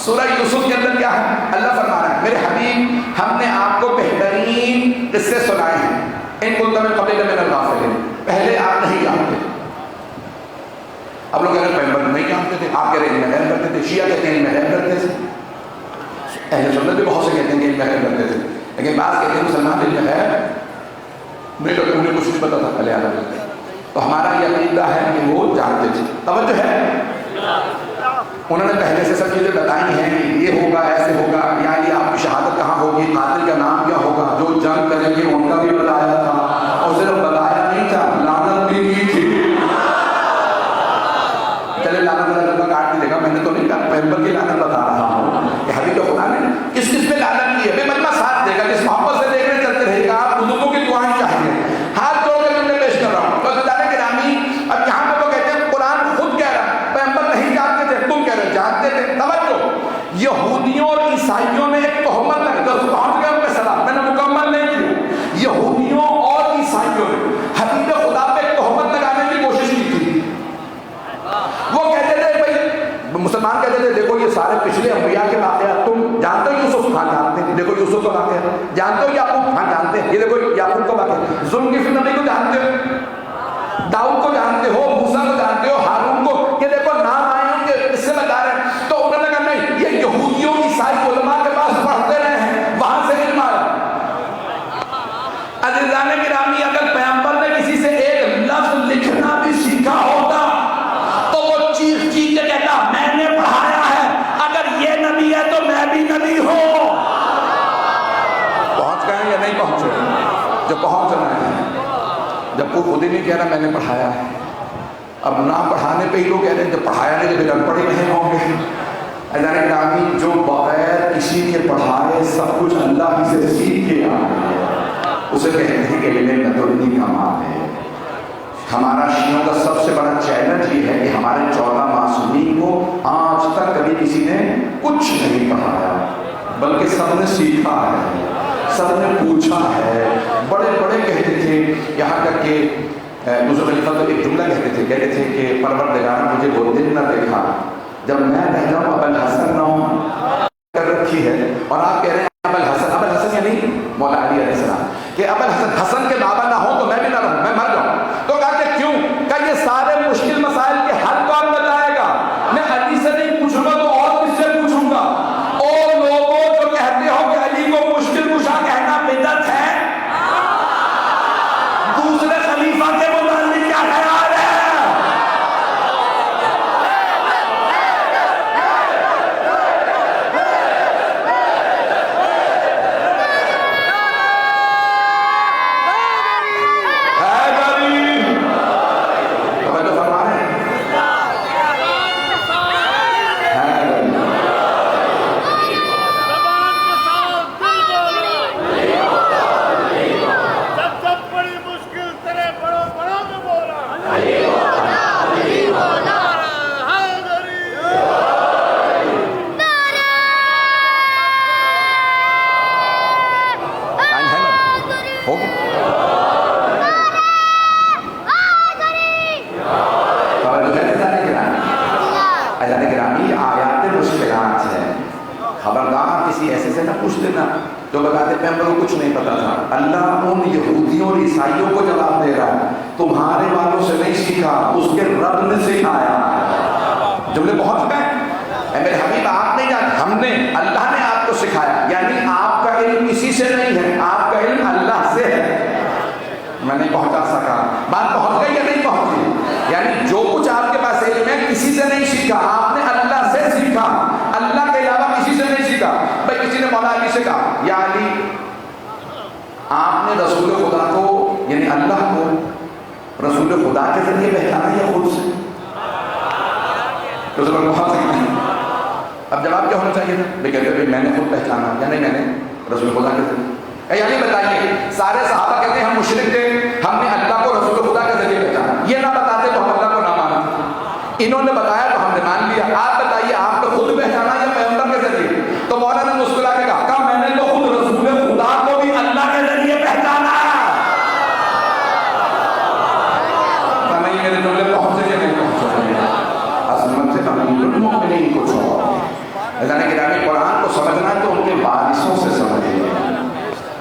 سورہ یوسف کے اندر کیا ہے؟ اللہ فرما رہا ہے میرے حبیب ہم نے آپ کو بہترین قصے سنائے ہیں. ان کنت من قبل من الغافلین, پہلے آپ نہیں جانتے. اب لوگ کہہ رہے ہیں پیغمبر نہیں جانتے تھے, آپ کہہ رہے ہیں علم غیب کرتے تھے. شیعہ کہتے ہیں علم غیب کرتے تھے, اہل سنت بھی بہت سے کہتے ہیں کہ علم غیب کرتے تھے, لیکن بعض کہتے ہیں مسلمان علم غیب نہیں کرتے, انہیں کچھ نہیں پتا تھا پہلے آدھا کرتے. تو ہمارا یہ عقیدہ ہے کہ وہ جانتے تھے. توجہ ہے, انہوں نے پہلے سے سب چیزیں بتائی ہیں کہ یہ ہوگا, ایسے ہوگا, یا یہ آپ کی شہادت کہاں ہوگی, قاتل کا نام کیا ہوگا, جو جنگ کریں گے ان کا بھی بتایا تھا, اور صرف بتایا نہیں تھا لعنت بھی کی تھی. چلے لعنت اللہ کاٹ بھی دے گا, میں نے تو نہیں کہا, پیغمبر کی لعنت بتا رہا ہوں کہ حبیب خدا نے کس کس پہ لعنت کی ہے. بے مجمع ساتھ دے گا, جس محبت سے دیکھنے چلتے رہے گا. آپ بزرگوں کی دعائیں چاہیے, ہاتھ جوڑ کے میں پیش کر رہا ہوں. تو اللہ کے رامی اب یہاں پہ وہ کہتے ہیں قرآن خود کہہ رہا ہے پیغمبر نہیں جانتے تھے, تم کہہ رہے جانتے تھے. توجہ, یہودیوں اور عیسائیوں نے ایک تہمت لگ کر پہنچ گئے ان پہ سلام, میں نے مکمل نہیں کی. یہودیوں اور عیسائیوں نے حبیب خدا پہ ایک تہمت لگانے کی کوشش کی تھی. وہ کہتے تھے بھائی مسلمان کہتے تھے دیکھو یہ سارے پچھلے انبیاء کے واقعات تم جانتے ہو, یوسف خان جانتے ہیں, دیکھو یوسف کا واقعہ جانتے ہو, یعقوب خان جانتے ہیں, یہ دیکھو یعقوب کا واقعہ, ذوالکفل نبی کو جانتے ہو, داؤد کو جانتے ہو, موسیٰ کو جانتے ہو, ہارون کو, یہ دیکھو نام آئے ان کے اس سے بتا رہے ہیں. تو انہوں نے کہا نہیں, یہ یہودیوں عیسائی علماء کے پاس پڑھتے رہے ہیں, وہاں سے علم آیا. عزیزان گرامی اگر پیغمبر نے کسی سے ایک لفظ لکھنا بھی سیکھا ہوتا تو وہ چیخ چیخ کے کہتا میں نے پڑھایا ہے, اگر یہ نبی ہے تو میں بھی نبی ہوں. پہنچ گئے یا نہیں پہنچے؟ جو پہنچ رہے ہیں, جب وہ خود ہی نہیں کہہ رہا میں نے پڑھایا ہے. اب نہ پڑھانے پہ ہی لوگ کہہ رہے ہیں جب پڑھایا نہیں تو پھر ان پڑھ ہی نہیں ہوں گے. اللہ گرامی جو بغیر کسی کے پڑھائے سب کچھ اللہ ہی سے سیکھ کے آئے اسے کہتے ہیں کہ علم لدنی کا مال ہے. ہمارا شیعوں کا سب سے بڑا چیلنج یہ ہے کہ ہمارے 14 معصومین کو آج تک کبھی کسی نے کچھ نہیں پڑھایا, بلکہ سب نے سیکھا ہے, سب نے پوچھا ہے. بڑے بڑے کہتے تھے, یہاں تک کہ دوسرے خلیفہ تو ایک جملہ کہتے تھے کہ پروردگار مجھے وہ دن نہ دیکھا جب میں رہ جاؤں ابوالحسن نہ ہوں کر رکھی ہے, اور آپ کہہ رہے ہیں ابوالحسن یعنی مولا علی علیہ السلام, کہ ابوالحسن حسن کے بابا نہ ہوں تو میں بھی نہ رہوں, میں مر جاؤں. تو کہا کہ کیوں؟ کہ یہ سارے مشکل مسائل کے حل کون بتائے گا؟ میں علی سے نہیں پوچھوں گا تو اور کس سے پوچھوں گا؟ اور لوگوں جو کہتے ہو کہ علی کو مشکل کشا کہنا بدعت ہے, دوسرے خلیفہ کے متعلق کیا خیال ہے؟ خبردار کسی ایسے سے نہ پوچھ لینا جو بتاتے پیغمبر کو کچھ نہیں پتا تھا. اللہ ان یہودیوں اور عیسائیوں کو جواب دے رہا ہے, تمہارے والوں سے نہیں سیکھا, اس کے رب نے سکھایا. جملے پہنچ گئے. اے میرے حبیب آپ نہیں جانتے, ہم نے, اللہ نے آپ کو سکھایا. یعنی آپ کا علم کسی سے نہیں ہے, آپ کا علم اللہ سے ہے. میں نہیں پہنچا سکا, بات پہنچ گئی یا نہیں پہنچی؟ یعنی جو کچھ آپ کے پاس علم ہے کسی سے نہیں سیکھا, آپ نے اللہ سے سیکھا, اللہ کے علاوہ کسی سے نہیں سیکھا. بھائی کسی نے مولا علی سے کہا یا علی آپ نے رسول خدا کو یعنی اللہ کو رسول خدا کے ذریعے پہچانا یا خود سے؟ رسول بہت سکتے. اب جواب کیا ہونا چاہیے تھا؟ میں کہتے ہیں میں نے خود پہچانا یا نہیں, میں نے رسول خدا کے ذریعے. یعنی بتائیے سارے صحابہ کہتے ہیں ہم مشرک تھے، ہم نے اللہ کو رسول خدا کے ذریعے پہچانا، یہ نہ بتاتے تو ہم اللہ کو نہ مانتے، انہوں نے بتایا تو ہم نے مان لیا۔ آپ بتائیے آپ نے خود پہچانا یا پیغمبر کے ذریعے؟ تو مولانا نے مسکرا کے کہا میں نے تو خود رسول خدا کو بھی اللہ کے ذریعے پہچانا۔ نہیں میرے جملے پہنچے یا نہیں پہنچے؟ عظمت سے امیر المؤمنین کو چھوڑو۔ اللہ نے گرامی قرآن کو سمجھنا ہے تو ان کے وارثوں سے سمجھیے۔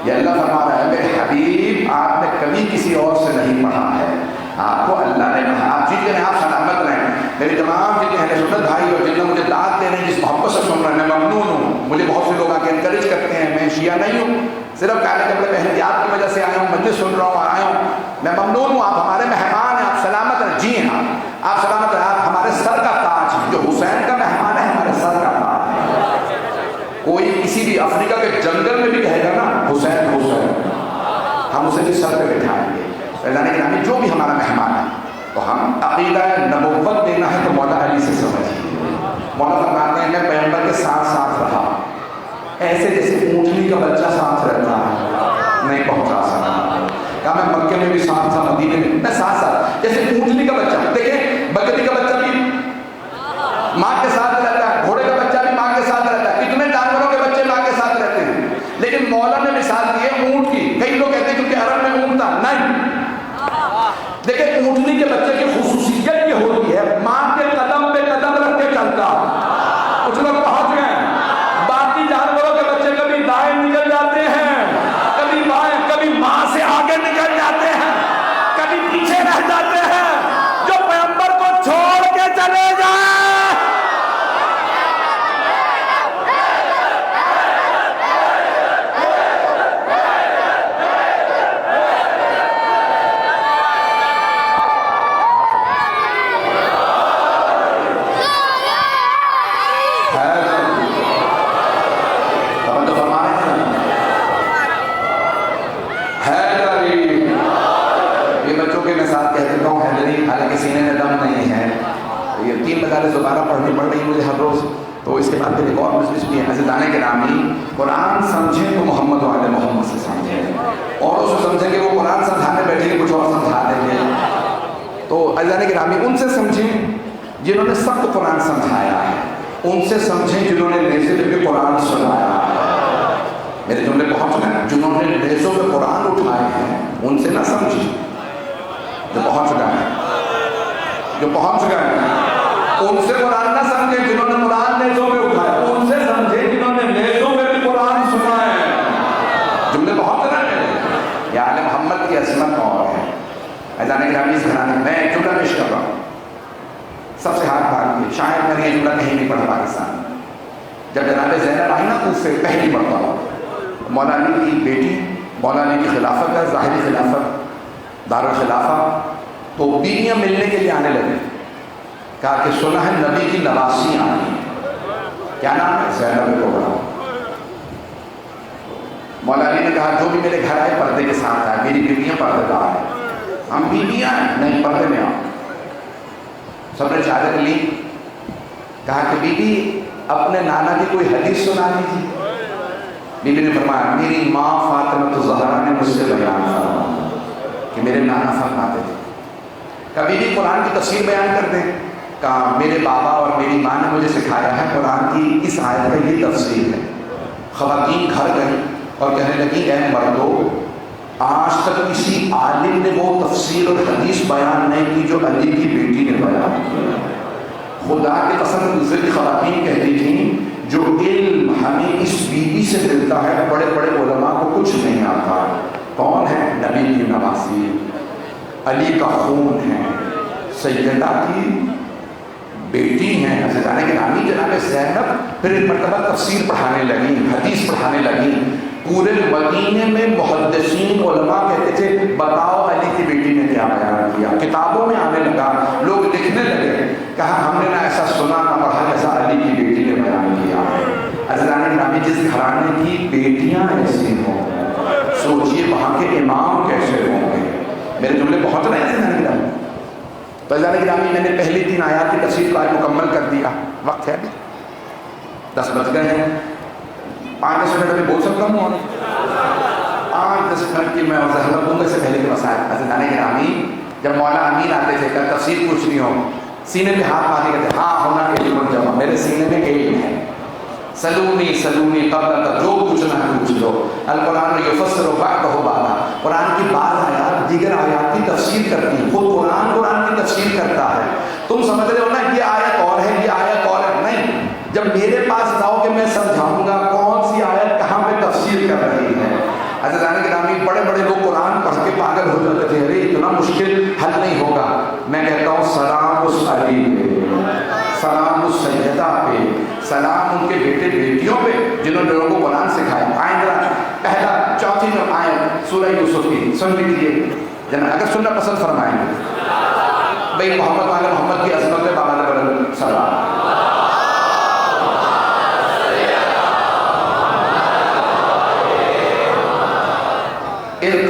یہ اللہ فرما رہا ہے میرے حبیب آپ نے کبھی کسی اور سے نہیں پڑھا ہے، آپ کو اللہ نے کہا، آپ جیت گئے، آپ سلامت رہیں۔ میرے تمام جتنے اہل سنت بھائی اور جتنے مجھے دعوت دے رہے ہیں، جس محبت سے سن رہے ہیں، میں ممنون ہوں۔ مجھے بہت سے لوگ آ کے انکریج کرتے ہیں، میں شیعہ نہیں ہوں، صرف کہنے کے بڑے احتیاط کی وجہ سے آیا ہوں، مجلس سن رہا ہوں، آیا ہوں، میں ممنون ہوں۔ آپ ہمارے مہمان ہیں، آپ سلامت ہیں۔ جی ہاں آپ سلامت ہیں، آپ ہمارے سر کا تاج ہیں، جو حسین کا مہمان ہے ہمارے سر کا تاج ہے۔ کوئی کسی بھی افریقہ کے جنگل میں بھی کہے گا نا حسین حسین، ہم اسے بھی سر پہ بٹھائیں گے۔ اللہ نے کہا جو بھی ہمارا مہمان ہے تو ہم عقیدہ نبوت دینا ہے تو مولا علی سے سمجھیے۔ مولا فرماتے ہیں میں پیغمبر کے ساتھ ساتھ رہا، ایسے جیسے اونٹنی کا بچہ ساتھ رہتا ہے، نہیں پہنچا سکتا۔ کہا میں مکے میں بھی ساتھ تھا، مدینے میں ساتھ ساتھ، جیسے اونٹنی کا بچہ، دیکھیں بکری کا بچہ بھی ماں کے ساتھ رہتا ہے، گھوڑے کا بچہ بھی ماں کے ساتھ رہتا ہے، کتنے جانوروں کے بچے ماں کے ساتھ رہتے ہیں، لیکن مولا نے مثال دی ہے اونٹ کی۔ کئی لوگ کہتے ہیں کیونکہ عرب میں اونٹ تھا، نہیں، دیکھیں اونٹنی کے بچے کی خصوصیت یہ ہوتی ہے ماں کے قدم پہ قدم رکھ کے چلتا۔ کچھ لوگ پہنچ گئے، باقی جانوروں کے بچے کبھی دائیں نکل جاتے ہیں، کبھی بائیں، کبھی ماں سے آگے نکل جاتے ہیں، کبھی پیچھے رہ جاتے ہیں۔ جو پیغمبر کو چھوڑ کے چلے جائیں دوبارہ پڑھنی پڑ رہی ہے مجھے ہر روز، تو اس کے بعد پھر ایک اور مجلس بھی ہے۔ عزیزان گرامی قرآن سمجھیں تو محمد والے محمد سے سمجھیں، اور اسے سمجھیں گے وہ قرآن سمجھانے بیٹھے گے کچھ اور سمجھا دیں گے۔ تو عزیزان گرامی ان سے سمجھیں جنہوں نے سخت قرآن سمجھایا ہے، ان سے سمجھیں جنہوں نے نیزے پہ قرآن سنایا ہے۔ میرے جملے پہنچ گئے، جنہوں نے نیزوں پہ قرآن اٹھائے ہیں ان سے نہ سمجھیں، جو پہنچ گئے ان سے قرآن نہ سمجھے جنہوں نے قرآن نیزوں پہ اٹھایا، ان سے سمجھے جنہوں نے نیزوں پہ بھی قرآن سنا ہے۔ جملے بہت رہے ہیں، یا آل محمد کی عظمت اور ہے۔ عزیزان گرامی اس گھرانے میں ایک جملہ پیش کر رہا ہوں، سب سے ہاتھ باندھ کے، شاید میں نے یہ جملہ کہیں نہیں پڑھا پاکستان میں۔ جب جناب زینب آئی نا کوفے پہلی مرتبہ، مولا علی کی بیٹی، مولا علی کی خلافت ہے، ظاہری خلافت دارالخلافہ، تو بیویاں ملنے کے لیے آنے لگے، کہا کہ سنا ہے نبی کی نواسی آئی، کیا نام ہے؟ زینب کبریٰ۔ مولا علی نے کہا جو بھی میرے گھر آئے پردے کے ساتھ آئے، میری بیویاں پردے دار ہیں۔ ہم بیویاں ہیں، نہیں پردے میں آؤ۔ سب نے چادر لی، کہا کہ بی بی اپنے نانا کی کوئی حدیث سنا دیجیے۔ بی بی نے فرمایا میری ماں فاطمہ الزہرا نے مجھ سے بیان فرمایا کہ میرے نانا فرماتے تھے۔ کہا بی بی قرآن کی تفسیر بیان کر دیں۔ کہا میرے بابا اور میری ماں نے مجھے سکھایا ہے قرآن کی اس آیت کا یہ تفسیر ہے۔ خواتین گھر گئی اور کہنے لگی اے مردو، آج تک کسی عالم نے وہ تفسیر اور حدیث بیان نہیں کی جو علی کی بیٹی نے بیان کی۔ خدا کے قسم دوسری خواتین کہتی تھیں جو علم ہمیں اس بیوی سے ملتا ہے بڑے بڑے علماء کو کچھ نہیں آتا۔ کون ہے؟ نبی کی نواسی، علی کا خون ہے، سیدہ کی بیٹی ہیں۔ عزیزان گرامی جناب زینب پھر ایک مرتبہ تفسیر پڑھانے لگی، حدیث پڑھانے لگی۔ پورے مدینے میں محدثین علماء کہتے تھے بتاؤ علی کی بیٹی نے کیا بیان کیا۔ کتابوں میں آنے لگا، لوگ لکھنے لگے، کہا ہم نے نہ ایسا سنا نہ پڑھا جیسا علی کی بیٹی نے بیان کیا۔ عزیزان گرامی جس گھرانے کی بیٹیاں ایسی ہوں، سوچئے وہاں کے امام کیسے ہوں گے۔ میرے جملے پہنچ رہے ہیں عزیزان گرامی؟ تو عزیزان گرامی میں نے پہلی 3 آیات کی تفسیر کو آج مکمل کر دیا۔ وقت ہے ابھی 10 بج گئے ہیں، 5 منٹ ابھی بول سکتا ہوں۔ 5 10 منٹ کی میں وضاحت دوں گا، اس سے پہلے کے مسائل عزیزان گرامی، جب مولانا امین آتے تھے کل تفسیر پوچھنی ہو، سینے پہ ہاتھ مار کے کہتے ہاں ہونا علم جمع، میرے سینے میں علم ہے، سلونی سلونی قبل کا جو پوچھنا ہے پوچھ لو، القرآن یفسر بعضہ بعضا، قرآن کی بعض آیات دیگر آیات کی تفسیر کرتی ہیں، خود قرآن کی تفسیر کرتا ہے، تم سمجھ رہے ہو نا یہ آیت اور ہے یہ آیت اور ہے، نہیں، جب میرے پاس جاؤ کہ میں سمجھاؤں گا کون سی آیت کہاں پہ تفسیر کر رہی ہے۔ عزیزان گرامی، بڑے بڑے لوگ قرآن پڑھ کے پاگل ہو جاتے تھے، ارے اتنا مشکل حل نہیں ہوگا، میں کہتا ہوں سلام اس علی پہ، سلام اس سیدہ پہ، سلام ان کے بیٹے بیٹیوں پہ جنہوں نے لوگوں کو قرآن سکھائے۔ آئیں ذرا پہلا چوتھی آیت سورہ یوسف کی سن لیجیے جناب، اگر سننا پسند فرمائیں گے بھائی محمد والے محمد کی عظمت پہ بابا نے سلام۔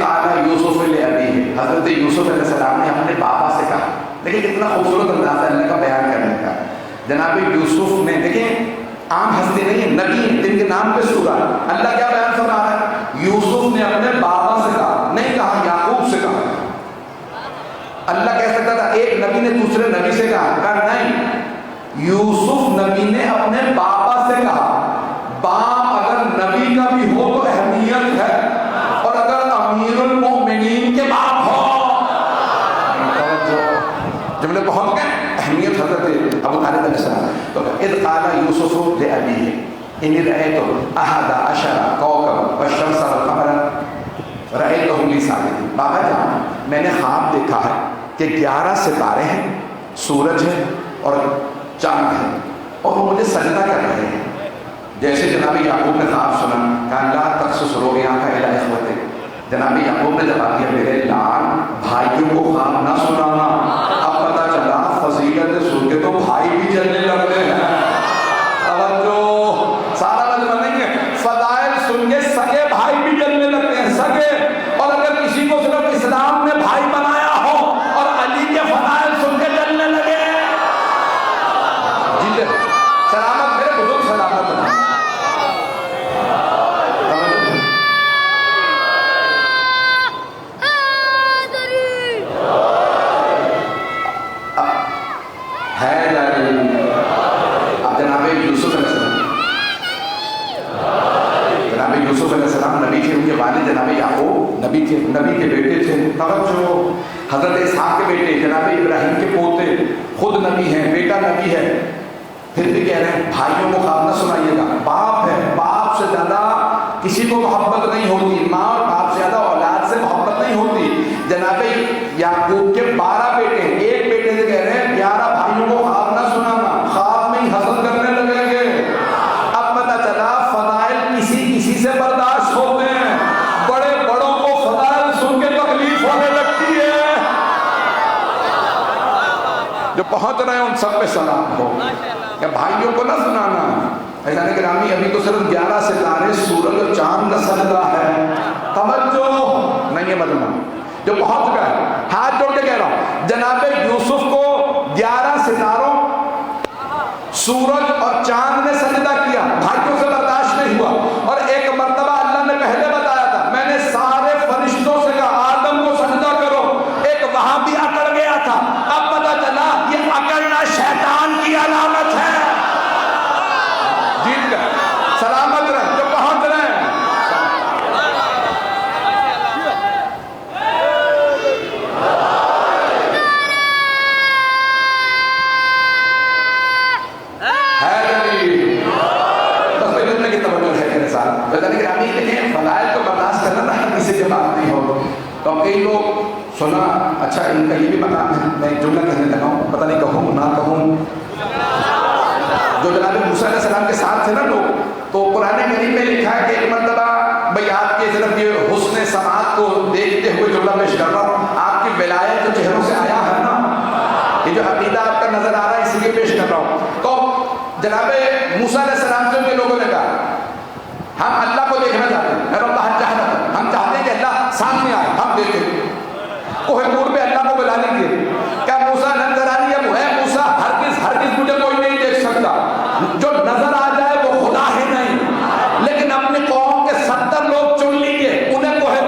قال یوسف لأبیہ، حضرت یوسف علیہ السلام نے اپنے بابا سے کہا، لیکن کتنا خوبصورت انداز ہے اللہ کا بیان کرنے کا۔ جناب یوسف نے، دیکھیں عام ہستی نہیں ہے، نبی ہیں جن کے نام پہ سورہ، اللہ کیا بیان فرما رہا ہے؟ یوسف نے اپنے بابا سے کہا، نہیں کہا یعقوب سے کہا۔ اللہ کہہ سکتا تھا ایک نبی نے دوسرے نبی سے کہا نہیں، یوسف نبی نے اپنے بابا سے کہا۔ باپ اگر نبی کا بھی ہو تو اہمیت ہے، اور اگر امیر المومنین کے باپ ہو، جملے بہت گئے، اہمیت حضرت ابو طالب علیہ السلام۔ تو اذ قال یوسف لأبیہ انی رأیت احد عشر کوکبا والشمس والقمر رأیتہم لی ساجدین، بابا جان میں نے خواب دیکھا ہے کہ 11 ستارے ہیں، سورج ہے اور چاند ہے، اور وہ مجھے سجدہ کر رہے ہیں۔ جیسے جناب یعقوب نے خواب سنا، کہا لا تقصص رؤیاک الی اخوتک، جناب یعقوب نے جواب دیا میرے لال بھائیوں کو خواب نہ سنانا، اب پتہ چلا فضیلت سن کے تو بھائی بھی جلنے لگتے ہیں۔ توجہ، سارا مجمع نہیں ہے، فضائل سن کے سگے بھائی بھی جلنے لگتے ہیں، سگے، اور اگر کسی کو صرف اسلام نے بھائی بنایا ہو اور علی کے فضائل سن کے جلنے لگے، جی سلامت میرے بزرگ سلامت بنا۔ یوسف علیہ السلام نبی تھے، ان کے والد جناب یعقوب نبی تھے، نبی کے بیٹے تھے، توجہ، حضرت اسحاق کے بیٹے، جناب ابراہیم کے پوتے، خود نبی ہیں، بیٹا نبی ہے، پھر بھی کہہ رہے ہیں بھائیوں کو خواب نہ سنائیے گا۔ باپ ہے، باپ سے زیادہ کسی کو محبت نہیں ہوتی، ماں اور باپ سے زیادہ اولاد سے محبت نہیں ہوتی۔ جناب یعقوب کے 12 بیٹے ہیں، ایک بیٹے سے کہہ رہے ہیں 11 بھائیوں کو خواب نہ سنانا، خواب میں ہی حسد کرنے لگیں گے۔ اب پتہ چلا فضائل کسی سے برداشت ہوتے ہیں، بڑے بڑوں کو فضائل سن کے تکلیف ہونے لگتی ہے۔ جو پہنچ رہے ہیں ان سب پہ سلام ہو، کہ بھائیوں کو نہ سنانا۔ عزیزان گرامی، ابھی تو صرف 11 ستارے، سورج اور چاند کا سجدہ ہے، توجہ نہیں ہے مجمع، جو پہنچ گئے، ہاتھ جوڑ کے کہہ رہا ہوں، جناب یوسف کو 11 ستاروں، سورج اور چاند نے سجدہ کیا، بھائیوں سے برداشت نہیں ہوا، اور ایک مرتبہ اللہ نے پہلے بتایا تھا میں نے سارے فرشتوں سے کہا آدم کو سجدہ کرو، ایک وہاں بھی اکڑ گیا تھا، اب پتہ چلا یہ اکڑنا شیطان کی علامت ہے۔ جیت گئے، سلامت رہے جو پہنچ رہے ہیں۔ فضائل کو برداشت کرنا نہ کسی کے بات نہیں ہو، تو کئی لوگ سنا اچھا ان کا یہ بھی مقام ہے، میں ایک جملہ کہنے لگا ہوں، پتہ نہیں کہوں نہ کہوں، جو جناب موسیٰ علیہ السلام کے ساتھ تھے نا لوگ، تو قرآن کریم میں لکھا ہے کہ ایک مرتبہ بھئی آپ کے صرف یہ حسن سماعت کو دیکھتے ہوئے جملہ پیش کر رہا ہوں، آپ کی ولایت جو چہروں سے آیا ہے نا، یہ جو عقیدہ آپ کا نظر آ رہا ہے اس لیے پیش کر رہا ہوں۔ تو جناب موسیٰ علیہ السلام سے ان کے لوگوں نے کہا ہم اللہ کو دیکھنا چاہتے ہیں، اللہ چاہتا ہے، ہم چاہتے ہیں کہ اللہ سامنے آئے، ہم دیکھیں، کوہ طور پہ اللہ کو بلا لیجیے، کیا موسیٰ نظر آ رہی ہے؟ وہ ہے موسیٰ، ہرگز مجھے کوئی نہیں دیکھ سکتا، جو نظر آ جائے وہ خدا ہے نہیں، لیکن اپنی قوم کے 70 لوگ چن لیجیے، انہیں کوہ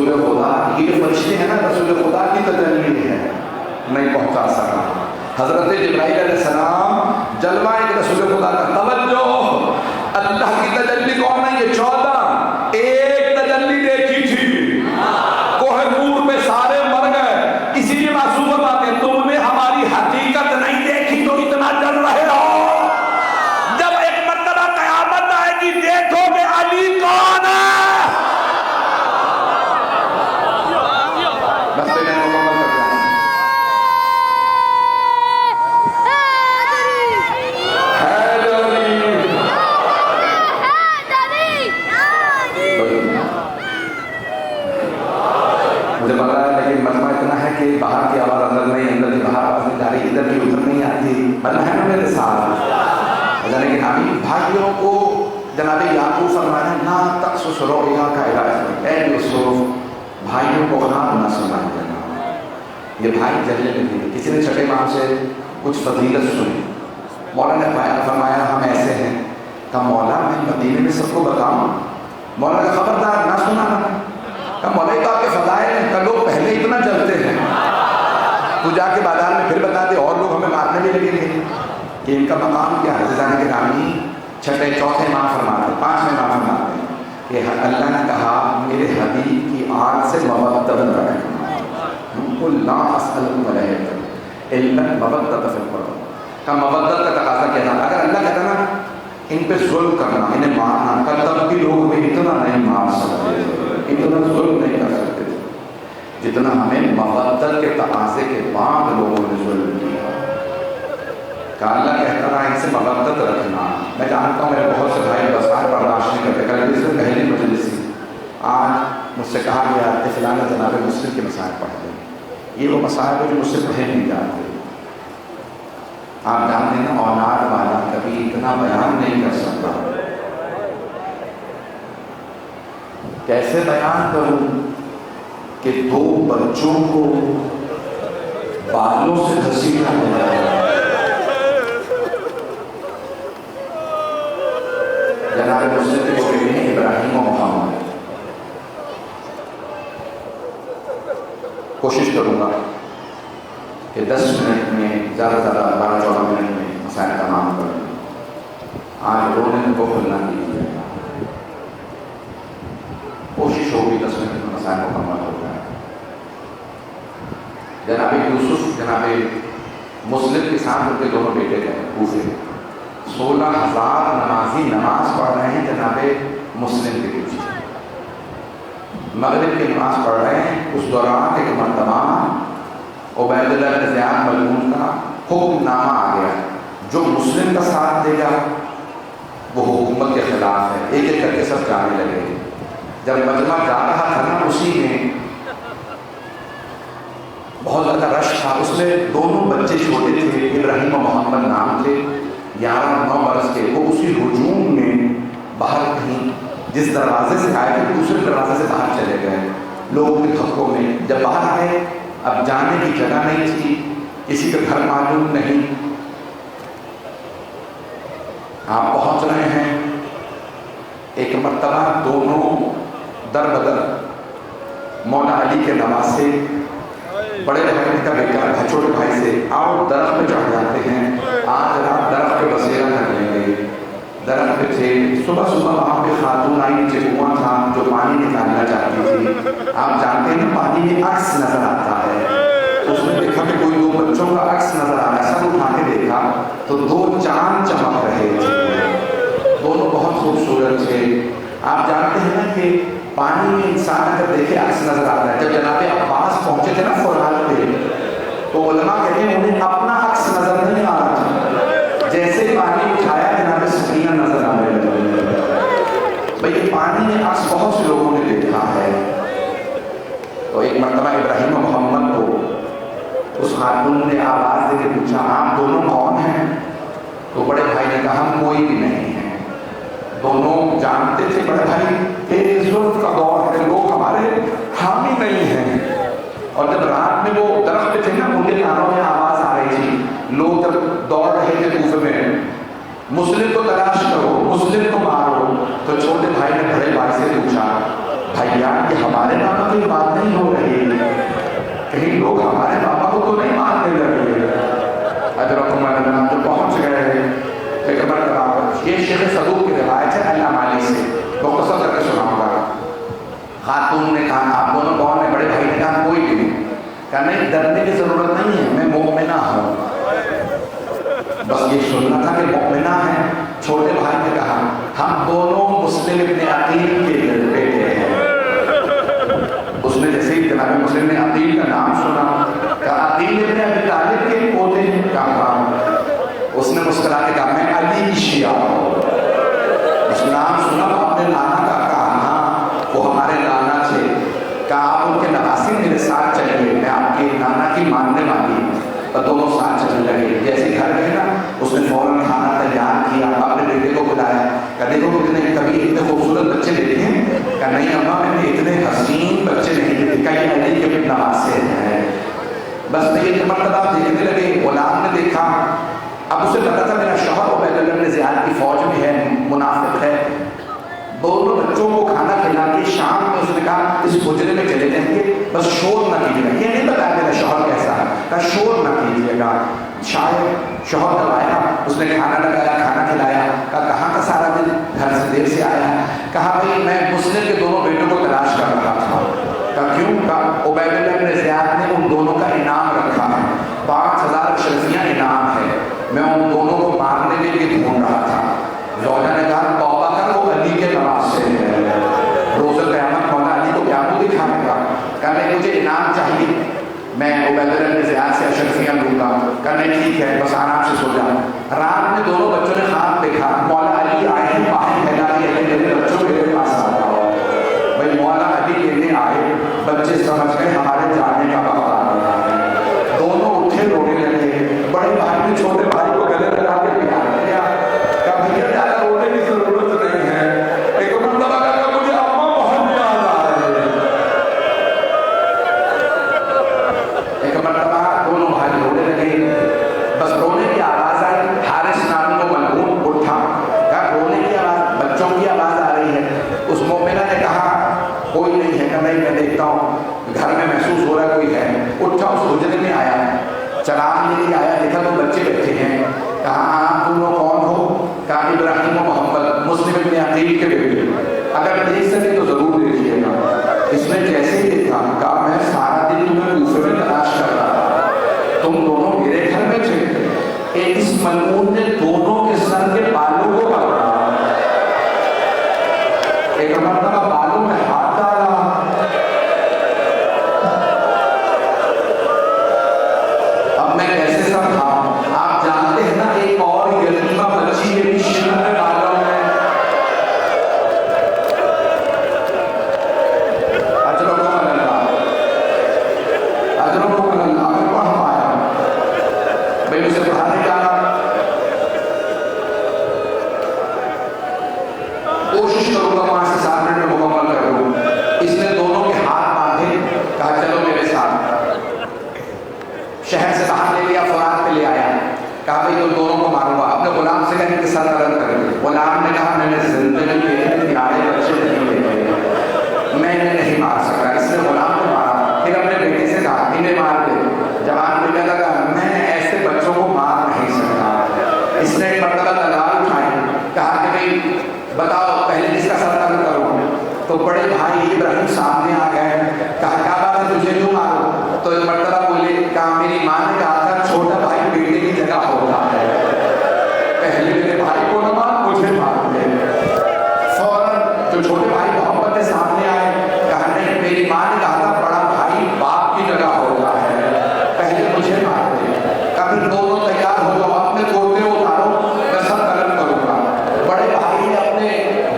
رسول خدا یہ فرشتے ہیں نا رسول خدا کی تجلی ہے نہیں پہنچا سکا. حضرت جبرائیل علیہ السلام جلوہ ایک رسول خدا کا توجہ اللہ کی تجلی کون ہے یہ 14 ایک تجلی دیکھی تھی کوہ نور میں سارے مر گئے. اسی لیے معصوم بات ہے تم نے ہماری حقیقت نہیں دیکھی تو اتنا جل رہے ہو. جب ایک مرتبہ قیامت آئے گی دیکھو گے علی کون ہے. باہر کی آواز اندر نہیں اندر کی باہر آواز نہیں جا رہی ادھر کی ادھر نہیں آتی بنا ہے نا میرے ساتھ. لیکن ابھی بھائیوں کو جناب یعقوب فرمایا نا تقصص رؤیا کا علاج اے یوسف بھائیوں کو خواب نہ سنائے دینا. یہ بھائی جلنے لگے کسی نے چھٹے ماہ سے کچھ فضیلت سنی. مولا نے فرمایا ہم ایسے ہیں. کہا مولا میں مدینے میں سب کو بتاؤں. مولا نے خبردار نہ سنانا. کہا مولا تو آپ کے فضائل ہیں کہ لوگ پہلے اتنا جلتے ہیں تو جا کے بازار میں پھر بتا دے اور لوگ ہمیں مارنے بھی لگیں گے کہ ان کا مقام کیا ہے. جانے کے نامی چھٹے چوتھے ماہ فرماتے 5ویں ماہ فرماتے کہ اللہ نے کہا میرے حبیب کی آنکھ سے مودت رکھنا. قل لا اسألکم علیہ الا المودۃ فی القربى. کا مودت کا تقاضا کیا تھا. اگر اللہ کہتا نا ان پہ ظلم کرنا انہیں مارنا کل تب بھی لوگ ہمیں اتنا نہیں مار سکتے اتنا ظلم نہیں کر سکتے جتنا ہمیں مودت کے تقاضے کے بعد لوگوں نے ظلم کیا. کہ اللہ کہتا رہا ان سے مودت رکھنا. میں جانتا ہوں میرے بہت سے بھائی بسائر برداشت نہیں کرتے. کل اس سے پہلی مجلس تھی آج مجھ سے کہا گیا کہ فلانا جناب مسلم کے مسائل پڑھ لیں. یہ وہ مسائل جو مجھ سے پڑھے نہیں جاتے. آپ جانتے ہیں نا اولاد والا کبھی اتنا بیان نہیں کر سکتا. کیسے بیان کروں کہ 2 بچوں کو بالوں سے گھسیٹا گیا ہے. جناب مسلم کے بیٹے ہیں ابراہیم و محمد. کوشش کروں گا کہ 10 منٹ میں زیادہ سے زیادہ 12-14 منٹ میں مسائل تمام کر دوں. آج رونے کو کھلنا کیجیے. کوشش ہوگی 10 منٹ میں مسائل مکمل ہو جائے. جناب یوسف جناب مسلم کے ساتھ ان کے دونوں بیٹے تھے کوفے. 16,000 نمازی نماز پڑھ رہے ہیں جناب مسلم کے پیچھے. مغرب کی نماز پڑھ رہے ہیں. اس دوران ایک مرتبہ عبید اللہ بن زیاد ملعون کا حکم نامہ آ گیا جو مسلم کا ساتھ دے گا وہ حکومت کے خلاف ہے. ایک ایک کر کے سب جانے لگے. جب مجمع جا رہا تھا نا اسی میں بہت زیادہ رش تھا. اس میں دونوں بچے چھوٹے تھے ابراہیم و محمد نام تھے 11-9 برس کے. وہ اسی ہجوم میں باہر کہیں جس دروازے سے آئے تھے دوسرے دروازے سے باہر چلے گئے. لوگوں کے دھکوں میں جب باہر آئے اب جانے کی جگہ نہیں تھی. کسی کا گھر معلوم نہیں. آپ پہنچ رہے ہیں. ایک مرتبہ دونوں در بدر مولا علی کے نواسے بڑے بھائی کا بیٹا چھوٹے بھائی سے آؤ درخت پہ چڑھ جاتے ہیں. آج رات درخت پہ بسیرا کر لیں گے. درخت پہ تھے. صبح صبح وہاں پہ خاتون آئی نیچے کنواں تھا جو پانی نکالنا چاہتی تھی. آپ جانتے ہیں پانی میں عکس نظر آتا ہے. اس نے دیکھا کہ کوئی 2 بچوں کا عکس نظر آ رہا ہے. سب اٹھا کے دیکھا تو 2 چاند چمک رہے تھے. دونوں بہت خوبصورت تھے. آپ جانتے ہیں نا کہ پانی میں انسان اگر دیکھے عکس نظر آتا ہے. جب جناب عباس پہنچے تھے نا فرات پہ تو علماء کہتے ہیں انہیں اپنا عکس نظر نہیں آ رہا تھا. جیسے پانی اٹھایا جناب سکینہ نظر آنے لگی. بھائی پانی میں عکس بہت سے لوگوں نے دیکھا ہے. تو ایک مرتبہ ابراہیم و محمد کو اس خاتون نے آواز دے کے پوچھا آپ دونوں کون ہیں؟ تو بڑے بھائی نے کہا ہم کوئی بھی نہیں ہیں. دونوں جانتے تھے بڑے بھائی کہ ظلم کا دور ہے لوگ ہمارے حامی نہیں ہیں. اور جب رات میں وہ درخت پہ تھے نا ان کے کانوں میں آواز آ رہی تھی. لوگ جب دوڑ رہے تھے کوفے میں مسلم کو تلاش کرو مسلم کو مارو. تو چھوٹے بھائی نے بڑے بھائی سے پوچھا بھیا یہ ہمارے بابا کی بات نہیں ہو رہی، کہیں لوگ ہمارے بابا کو تو نہیں ماننے لگے۔ حضرت عمر جو پہنچ گئے پیغمبر کا، یہ شیخ صدوق کی روایت ہے اللہ مالی سے، مختصر کر کے سناؤں گا۔ خاتون نے کہا آپ دونوں کون ہیں؟ بڑے بھائی نے کہا کوئی بھی نہیں۔ کہا نہیں ڈرنے کی ضرورت نہیں ہے، میں مومنہ ہوں۔ بس یہ سننا تھا کہ مومنہ ہے۔ چھوٹے بھائی نے کہا ہم دونوں مسلم ابن عقیل کے بیٹے ہیں۔ اس نے جیسے ہی جناب مسلم نے عقیل کا نام سنا، کہا عقیل ابن ابی طالب کے پوتے ہیں؟ کہا۔ اس نے مسکرا کے کہا میں علی کی شیعہ ہوں۔ اس نام سنا تو اپنے نانا کا کہا ہاں وہ ہمارے نانا تھے۔ کہا آپ ان کے نواسی میرے ساتھ چلیے، میں آپ کے نانا کی ماننے والی ہوں۔ اور دونوں ساتھ چلنے لگے۔ جیسے گھر گئے نا اس نے فوراً کھانا تیار کیا، اپنے بیٹے کو بلایا، کہ دیکھو کبھی اتنے خوبصورت بچے دیکھے ہیں؟ کہ نہیں اماں میں نے اتنے حسین بچے نہیں دیکھے، کئی علی کے بھی نواسے ہیں۔ بس ایک مرتبہ دیکھنے لگے، غلام نے دیکھا، اب اسے پتا تھا میرا شوہر عبید اللہ بن زیاد کی فوج میں ہے، منافق ہے۔ دونوں بچوں کو کھانا کھلا کے شام میں اس نے کہا اس حجرے میں چلے جائیں گے، بس شور نہ کیجیے گا۔ یہ نہیں بتایا میرا شوہر کیسا ہے، کہا شور نہ کیجیے گا۔ شاید شوہر جب آیا اس نے کھانا لگایا، کھانا کھلایا، کہا کہاں کا سارا دن؟ گھر سے دیر سے آیا ہے۔ کہا بھائی میں مسلم کے دونوں بیٹوں کو تلاش کر رہا تھا۔ کہا کیوں؟ کہا عبید اللہ بن زیاد نے ان دونوں کا انعام رکھا ہے، 5000 اشرفیاں انعام ہے، میں ان دونوں کو مارنے کے لیے ڈھونڈ رہا تھا۔ زوجہ نے کہا توبہ کر، وہ علی کے نواسے ہیں، روز قیامت مولا علی کو کیا منہ دکھائے گا؟ کہا نہیں مجھے انعام چاہیے، میں عبید اللہ بن زیاد سے اشرفیاں لوں گا۔ کہا نہیں ٹھیک ہے بس آرام سے سو جاؤ۔ رات میں دونوں بچوں نے خواب دیکھا مولا علی آئے ہیں، باہر پھیلا کے میرے بچوں میرے پاس آ جاؤ۔ بھائی مولا علی لینے آئے، بچے سمجھ گئے ہمارے جانے کا وقت آ گیا ہے۔ دونوں اٹھے رونے لگے، بڑے بھائی نے چھوٹے بھائی کو گلے لگا کے پیار کیا، کہا بھیا زیادہ رونے کی ضرورت نہیں ہے۔ ایک مرتبہ کہا مجھے اماں بہت یاد آ رہی ہے۔ ایک مرتبہ دونوں بھائی رونے لگے، بس رونے کی آواز آئی، حارث نام کو ملعون اٹھا، کہا رونے کی آواز، بچوں کی آواز آ رہی ہے۔ اس مومنہ نے کہا کوئی نہیں ہے، کہ نہیں میں دیکھتا ہوں، گھر میں محسوس ہو رہا ہے کوئی ہے۔ اٹھا اس حجرے میں آیا، چراغ لے کے آیا، دیکھا تو بچے بیٹھے ہیں۔ کہا آپ دونوں کون ہو؟ کہا ابراہیم و محمد، مسلم ابن عقیل کے بیٹے، اگر دیکھ سکے تو ضرور دیکھیے گا۔ اس نے جیسے ہی دیکھا، کہا میں سارا دن تمہیں کوفے میں تلاش کر رہا تھا، تم دونوں میرے گھر میں تھے۔ اس ملعون نے دونوں کے سر کے بالوں کو پکڑا، ایک مرتبہ بالوں میں ہاتھ ڈالا، اب میں کیسے سمجھاؤں؟ آپ جانتے ہیں نا ایک اور یتیمہ بچی میری شکل میں بالوں میں، اجرکم اللہ، اجرکم اللہ، میں پڑھ پایا۔ بھائی اسے پڑھانے کا کوشش کروں گا 5 سے 7 منٹ میں مکمل کر دوں۔ اس نے دونوں کے ہاتھ باندھے، کہا چلو میرے ساتھ۔ شہر سے باہر لے لیا، فرات پہ لے آیا، کہا بھائی تم دونوں کو ماروں گا۔ اپنے غلام سے کہا کہ سر قلم کر دے۔ غلام نے کہا میں نے زندگی میں اتنے پیارے بچے نہیں دیکھے، میں انہیں نہیں مار سکتا۔ اس نے غلام کو مارا، پھر اپنے بیٹے سے کہا انہیں مار دے۔ جوان بیٹا لگا میں ایسے بچوں کو مار نہیں سکتا۔ اس نے ایک مرتبہ تلوار اٹھائی، کہا کہ بھائی بتاؤ پہلے کس کا سر قلم کروں؟ تو بڑے بھائی ابراہیم سامنے آ گئے، کہا کیا بات ہے تجھے کیوں مارو؟ تو ایک مرتبہ بولے، کہا میری ماں نے کہا تھا چھوٹا بھائی بیٹے کی جگہ ہوتا ہے، پہلے میرے بھائی کو نہ مار مجھے مار دے۔ فوراً جو چھوٹے بھائی محبت کے سامنے آئے، کہا نہیں میری ماں نے کہا تھا بڑا بھائی باپ کی جگہ ہوتا ہے، پہلے مجھے مار دے۔ کبھی دونوں تیار ہو جاؤ، اپنے کرتے اتارو، میں سب قلم کروں گا۔ بڑے بھائی نے اپنے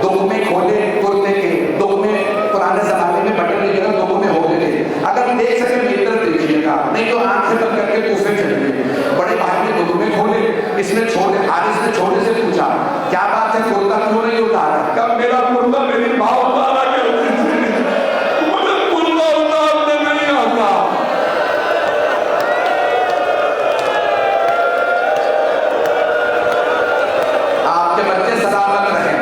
دگمے کھولے، کرتے کے دگمے پرانے زمانے میں بٹن لے کر دگمے ہو گئے تھے، اگر دیکھ سکے بہتر دیکھیے گا، نہیں تو آنکھ سے بند کر کے کوفے چلیے۔ بڑے بھائی نے دگمے کھولے، اس نے چھوٹے حارث نے چھوٹے سے پوچھا کیا بات ہے کرتا کیوں نہیں اتارا؟ کب میرا کرتا میری ماں اتارا کرتی تھی، مجھے کرتا اتارنے نہیں آتا۔ آپ کے بچے سلامت رہیں۔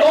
2